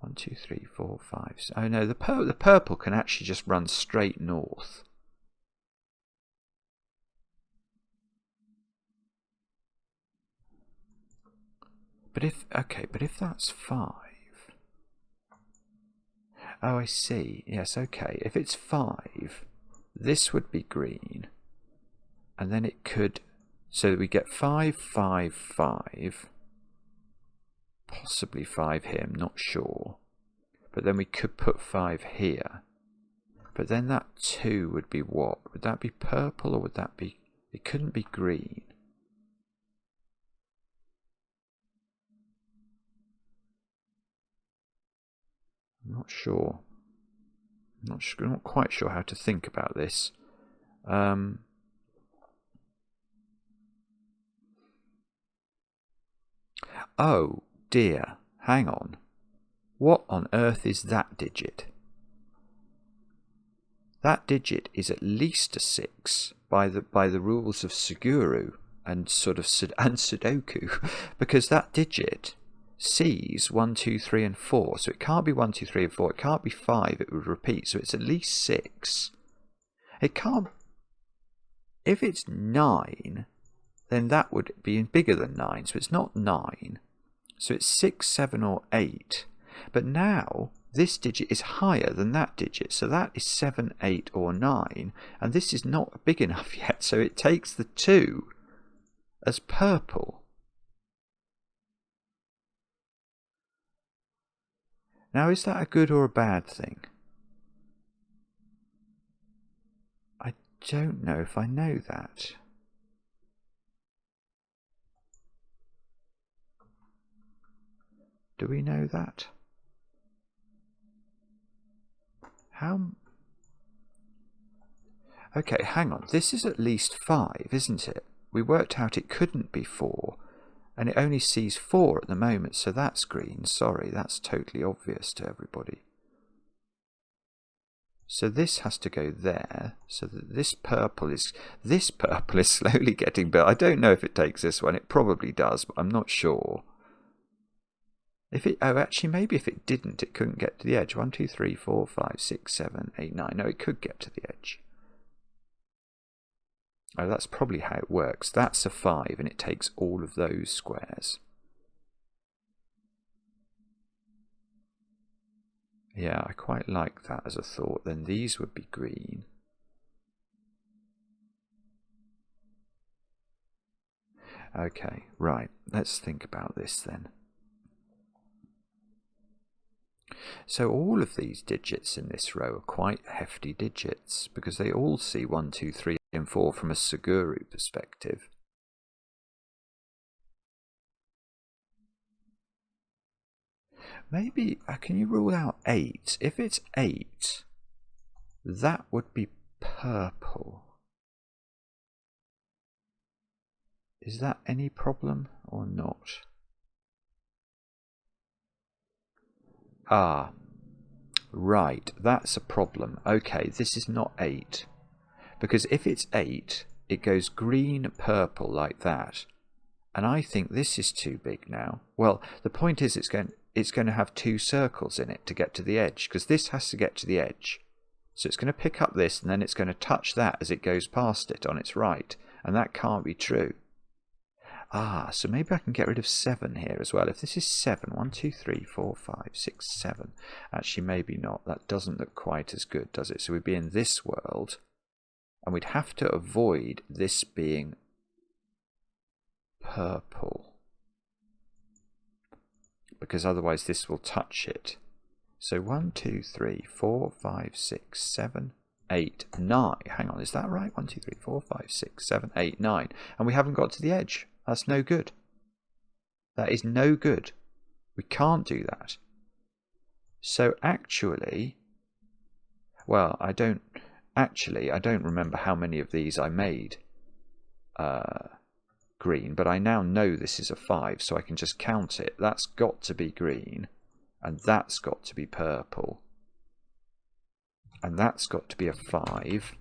1, 2, 3, 4, 5. Oh no, the purple can actually just run straight north. But if that's 5. Oh, I see. Yes, okay. If it's 5, this would be green. And then it could, so we get 5, 5, 5, possibly 5 here, I'm not sure. But then we could put 5 here. But then that 2 would be what? Would that be purple or would that be, it couldn't be green. I'm not sure. I'm not quite sure how to think about this. Oh dear, hang on. What on earth is that digit? That digit is at least a 6 by the rules of Suguru and sort of Sudoku, because that digit sees 1, 2, 3 and 4. So it can't be 1, 2, 3 and 4. It can't be 5. It would repeat. So it's at least 6. It can't. If it's 9, then that would be bigger than 9. So it's not 9. So it's 6, 7 or 8. But now this digit is higher than that digit. So that is 7, 8 or 9. And this is not big enough yet. So it takes the 2 as purple. Now is that a good or a bad thing? I don't know if I know that. Do we know that? How? Okay, hang on. This is at least 5, isn't it? We worked out it couldn't be 4. And it only sees 4 at the moment, so that's green. Sorry, that's totally obvious to everybody. So this has to go there, so that this purple is slowly getting built. I don't know if it takes this one. It probably does, but I'm not sure. If it, oh, actually, maybe if it didn't, it couldn't get to the edge. 1, 2, 3, 4, 5, 6, 7, 8, 9. No, it could get to the edge. Oh, that's probably how it works. That's a 5, and it takes all of those squares. Yeah, I quite like that as a thought. Then these would be green. Okay, right. Let's think about this then. So all of these digits in this row are quite hefty digits because they all see 1, 2, 3 and 4 from a Suguru perspective. Maybe, can you rule out 8? If it's 8, that would be purple. Is that any problem or not? Ah, right, that's a problem. Okay, this is not 8. Because if it's 8, it goes green, purple like that. And I think this is too big now. Well, the point is it's going to have 2 circles in it to get to the edge, because this has to get to the edge. So it's going to pick up this, and then it's going to touch that as it goes past it on its right. And that can't be true. Ah, so maybe I can get rid of 7 here as well. If this is 7, 1, 2, 3, 4, 5, 6, 7. Actually, maybe not. That doesn't look quite as good, does it? So we'd be in this world, and we'd have to avoid this being purple, because otherwise this will touch it. So 1, 2, 3, 4, 5, 6, 7, 8, 9. Hang on, is that right? 1, 2, 3, 4, 5, 6, 7, 8, 9. And we haven't got to the edge. That's no good. That is no good. We can't do that. So actually, well, I don't remember how many of these I made green, but I now know this is a 5, so I can just count it. That's got to be green, and that's got to be purple, and that's got to be a 5.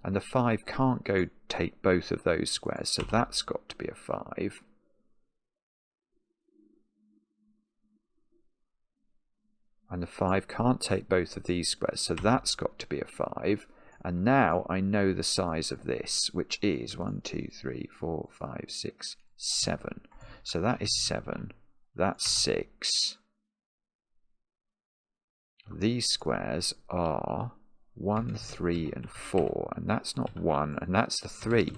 And the 5 can't go take both of those squares, so that's got to be a 5. And the 5 can't take both of these squares, so that's got to be a 5. And now I know the size of this, which is 1, 2, 3, 4, 5, 6, 7. So that is 7. That's 6. These squares are 1, 3, and 4, and that's not 1, and that's the 3.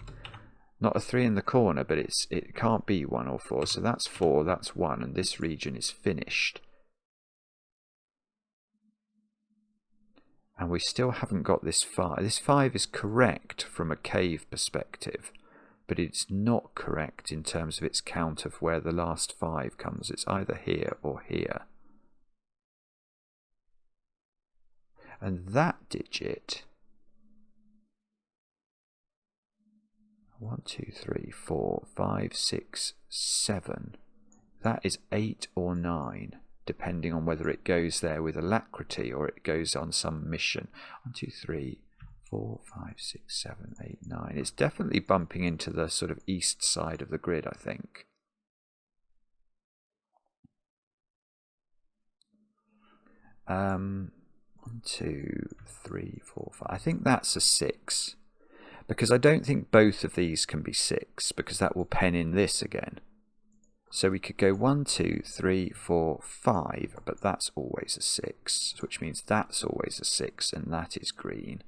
Not a 3 in the corner, but it can't be 1 or 4, so that's 4, that's 1, and this region is finished. And we still haven't got this 5. This 5 is correct from a cave perspective, but it's not correct in terms of its count of where the last 5 comes. It's either here or here. And that digit, 1, 2, 3, 4, 5, 6, 7, that is 8 or 9, depending on whether it goes there with alacrity or it goes on some mission. 1, 2, 3, 4, 5, 6, 7, 8, 9. It's definitely bumping into the sort of east side of the grid, I think. Um... 1, 2, 3, 4, 5. I think that's a 6, because I don't think both of these can be 6, because that will pen in this again. So we could go 1, 2, 3, 4, 5, but that's always a 6, which means that's always a 6, and that is green.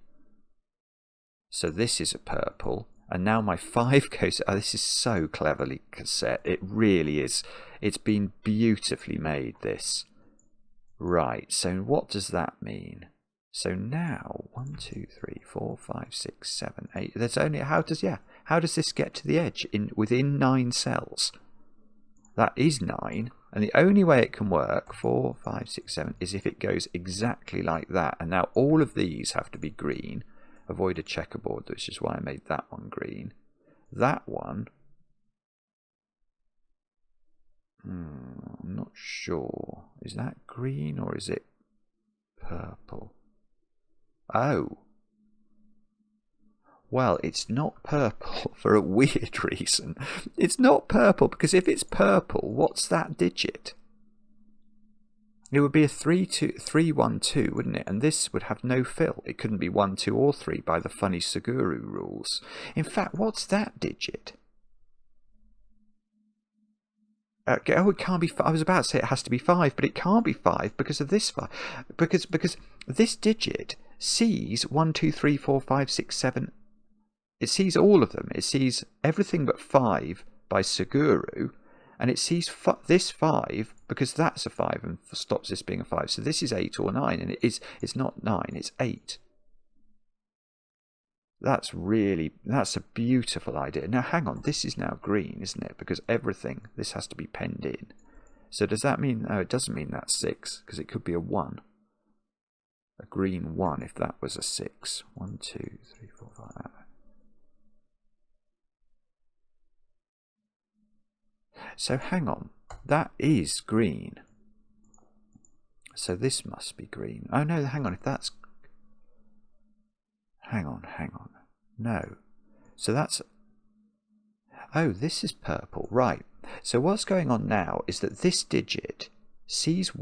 So this is a purple, and now my 5 goes. Oh, this is so cleverly set. It really is. It's been beautifully made, this. Right, so what does that mean? So now 1, 2, 3, 4, 5, 6, 7, 8. There's only how does this get to the edge within 9 cells? That is 9, and the only way it can work 4, 5, 6, 7 is if it goes exactly like that. And now all of these have to be green. Avoid a checkerboard, which is why I made that one green. That one, I'm not sure. Is that green or is it purple? Oh. Well, it's not purple for a weird reason. It's not purple because if it's purple, what's that digit? It would be a 3, 2, 3, 1, 2, wouldn't it? And this would have no fill. It couldn't be 1, 2, or 3 by the funny Suguru rules. In fact, what's that digit? Oh, it can't be 5. I was about to say it has to be 5, but it can't be 5 because of this 5. Because this digit sees 1, 2, 3, 4, 5, 6, 7. It sees all of them. It sees everything but 5 by Suguru, And it sees this 5 because that's a 5 and stops this being a 5. So this is 8 or 9, and it's not 9, it's 8. That's a beautiful idea. Now hang on, this is now green, isn't it? Because this has to be penned in. So does that mean, no, it doesn't mean that's 6, because it could be a 1. A green 1 if that was a 6. 1, 2, 3, 4, 5. So hang on, that is green. So this must be green. Oh no, hang on, if that's... Hang on. No. So that's... Oh, this is purple, right. So what's going on now is that this digit sees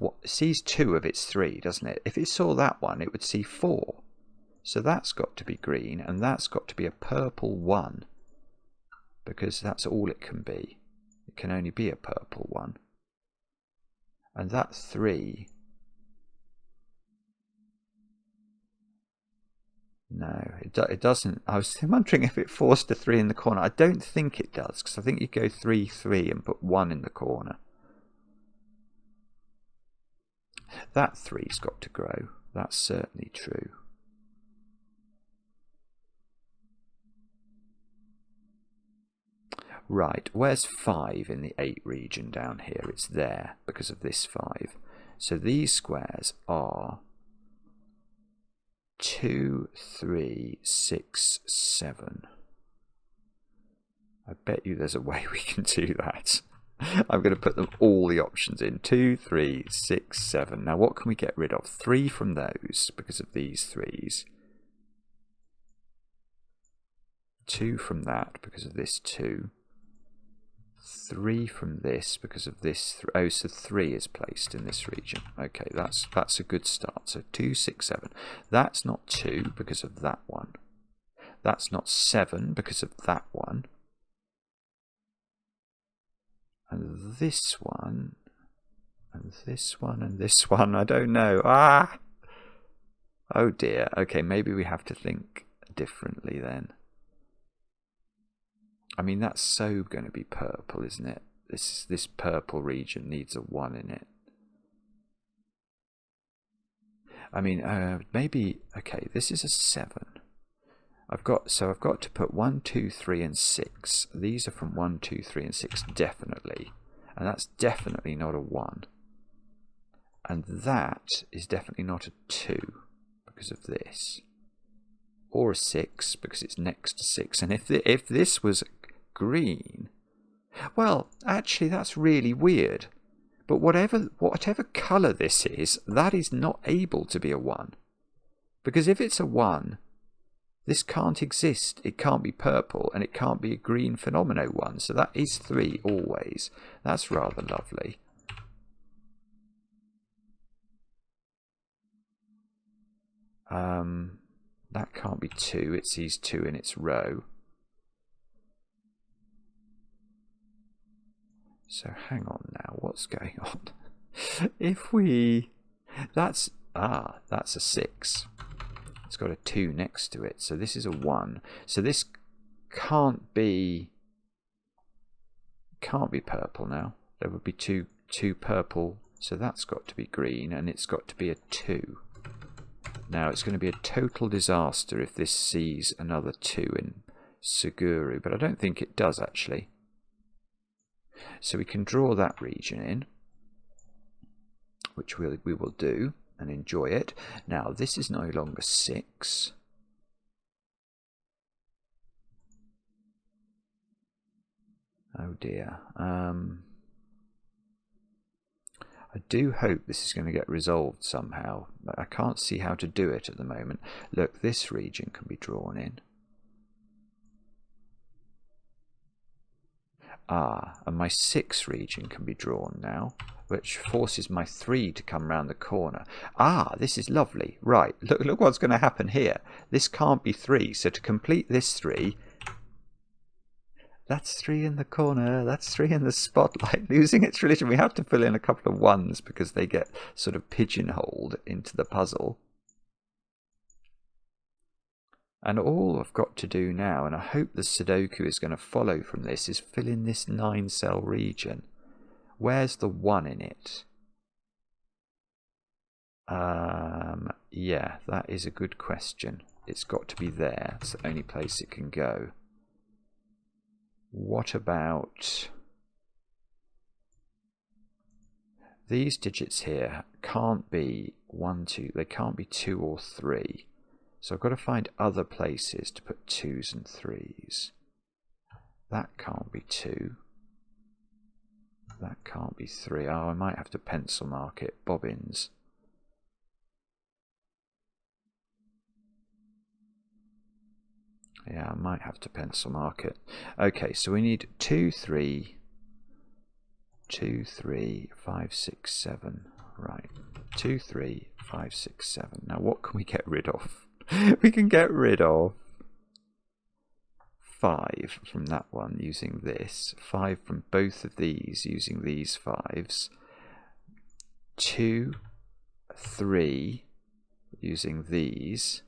2 of its 3, doesn't it? If it saw that one, it would see 4. So that's got to be green, and that's got to be a purple 1. Because that's all it can be. It can only be a purple 1. And that 3... No, it doesn't. I was wondering if it forced a 3 in the corner. I don't think it does, because I think you go 3, 3 and put 1 in the corner. That 3's got to grow. That's certainly true. Right, where's 5 in the 8 region down here? It's there because of this 5. So these squares are 2, 3, 6, 7. I bet you there's a way we can do that. I'm going to put all the options in. 2, 3, 6, 7. Now what can we get rid of? 3 from those because of these 3s. 2 from that because of this 2. 3 from this because of this. Oh, so 3 is placed in this region. Okay, that's a good start. So 2, 6, 7. That's not 2 because of that one. That's not 7 because of that one. And this one, and this one, and this one. I don't know. Ah! Oh dear. Okay, maybe we have to think differently then. I mean, that's so going to be purple, isn't it? This purple region needs a 1 in it. I mean, maybe, okay, this is a 7. I've got to put 1, 2, 3, and 6. These are from 1, 2, 3, and 6, definitely. And that's definitely not a 1. And that is definitely not a 2 because of this. Or a 6 because it's next to 6. And if this was green, well, actually that's really weird. But whatever colour this is, that is not able to be a 1. Because if it's a 1, this can't exist. It can't be purple, and it can't be a green Fillomino 1. So that is 3 always. That's rather lovely. That can't be 2. It sees 2 in its row. So hang on now, what's going on? If we... That's a 6. It's got a 2 next to it, so this is a 1. So this can't be purple now. There would be two purple, so that's got to be green, and it's got to be a 2. Now it's going to be a total disaster if this sees another 2 in Suguru, but I don't think it does actually. So we can draw that region in, which we will do and enjoy it. Now this is no longer 6. Oh dear. I do hope this is going to get resolved somehow, but I can't see how to do it at the moment. Look, this region can be drawn in. Ah, and my 6 region can be drawn now, which forces my 3 to come round the corner. Ah, this is lovely. Right, look what's going to happen here. This can't be 3, so to complete this 3... That's 3 in the corner, that's 3 in the spotlight. Losing its religion. We have to fill in a couple of 1s because they get sort of pigeonholed into the puzzle. And all I've got to do now, and I hope the Sudoku is going to follow from this, is fill in this 9-cell region. Where's the 1 in it? Yeah, that is a good question. It's got to be there. It's the only place it can go. What about these digits here? Can't be 1, 2. They can't be 2 or 3. So I've got to find other places to put 2s and 3s. That can't be 2. That can't be 3. Oh, I might have to pencil mark it. Bobbins. Yeah, I might have to pencil mark it. Okay, so we need 2, 3, 2, 3, 5, 6, 7. Right. 2, 3, 5, 6, 7. Now what can we get rid of? We can get rid of 5 from that one using this. 5 from both of these using these 5s. 2, 3 using these.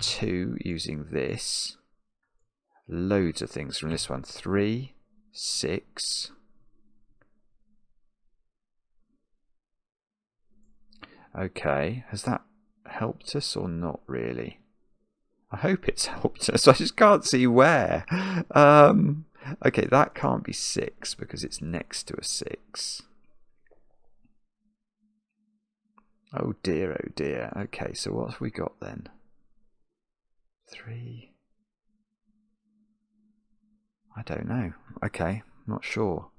2 using this. Loads of things from this one. 3, 6. Okay, has that helped us or not really? I hope it's helped us. I just can't see where. Okay, that can't be 6 because it's next to a 6. Oh dear, oh dear. Okay, so what have we got then? 3. I don't know. Okay, not sure.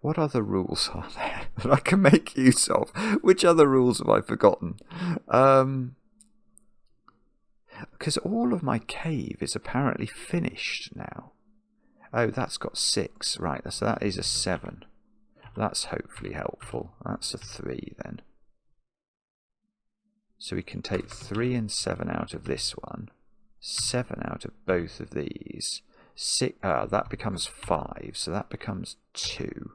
What other rules are there that I can make use of? Which other rules have I forgotten? Because all of my cave is apparently finished now. Oh, that's got 6. Right, so that is a 7. That's hopefully helpful. That's a 3 then. So we can take 3 and 7 out of this one. 7 out of both of these. 6, that becomes 5, so that becomes 2.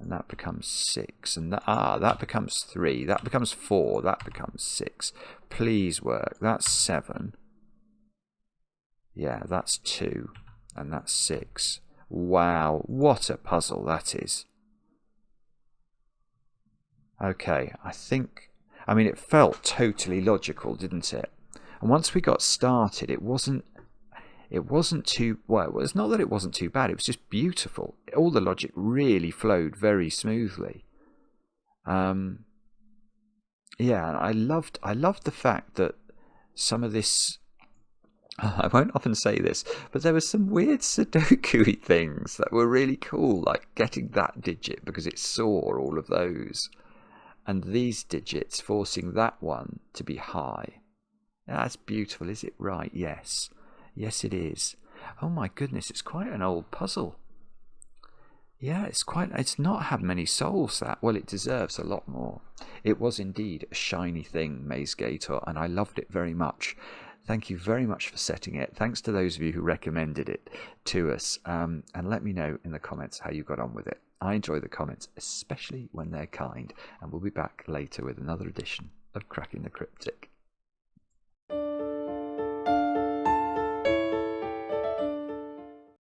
And that becomes 6. And that becomes 3. That becomes 4. That becomes 6. Please work. That's 7. Yeah, that's 2. And that's 6. Wow, what a puzzle that is. Okay, I mean, it felt totally logical, didn't it? And once we got started, it wasn't too, well, it's not that it wasn't too bad, it was just beautiful. All the logic really flowed very smoothly. Yeah, and I loved the fact that some of this, I won't often say this, but there were some weird Sudoku-y things that were really cool, like getting that digit because it saw all of those. And these digits forcing that one to be high. That's beautiful, is it right? Yes. Yes, it is. Oh my goodness, it's quite an old puzzle. Yeah, it's not had many solves, that. Well, it deserves a lot more. It was indeed a shiny thing, MaizeGator, and I loved it very much. Thank you very much for setting it. Thanks to those of you who recommended it to us. And let me know in the comments how you got on with it. I enjoy the comments, especially when they're kind. And we'll be back later with another edition of Cracking the Cryptic.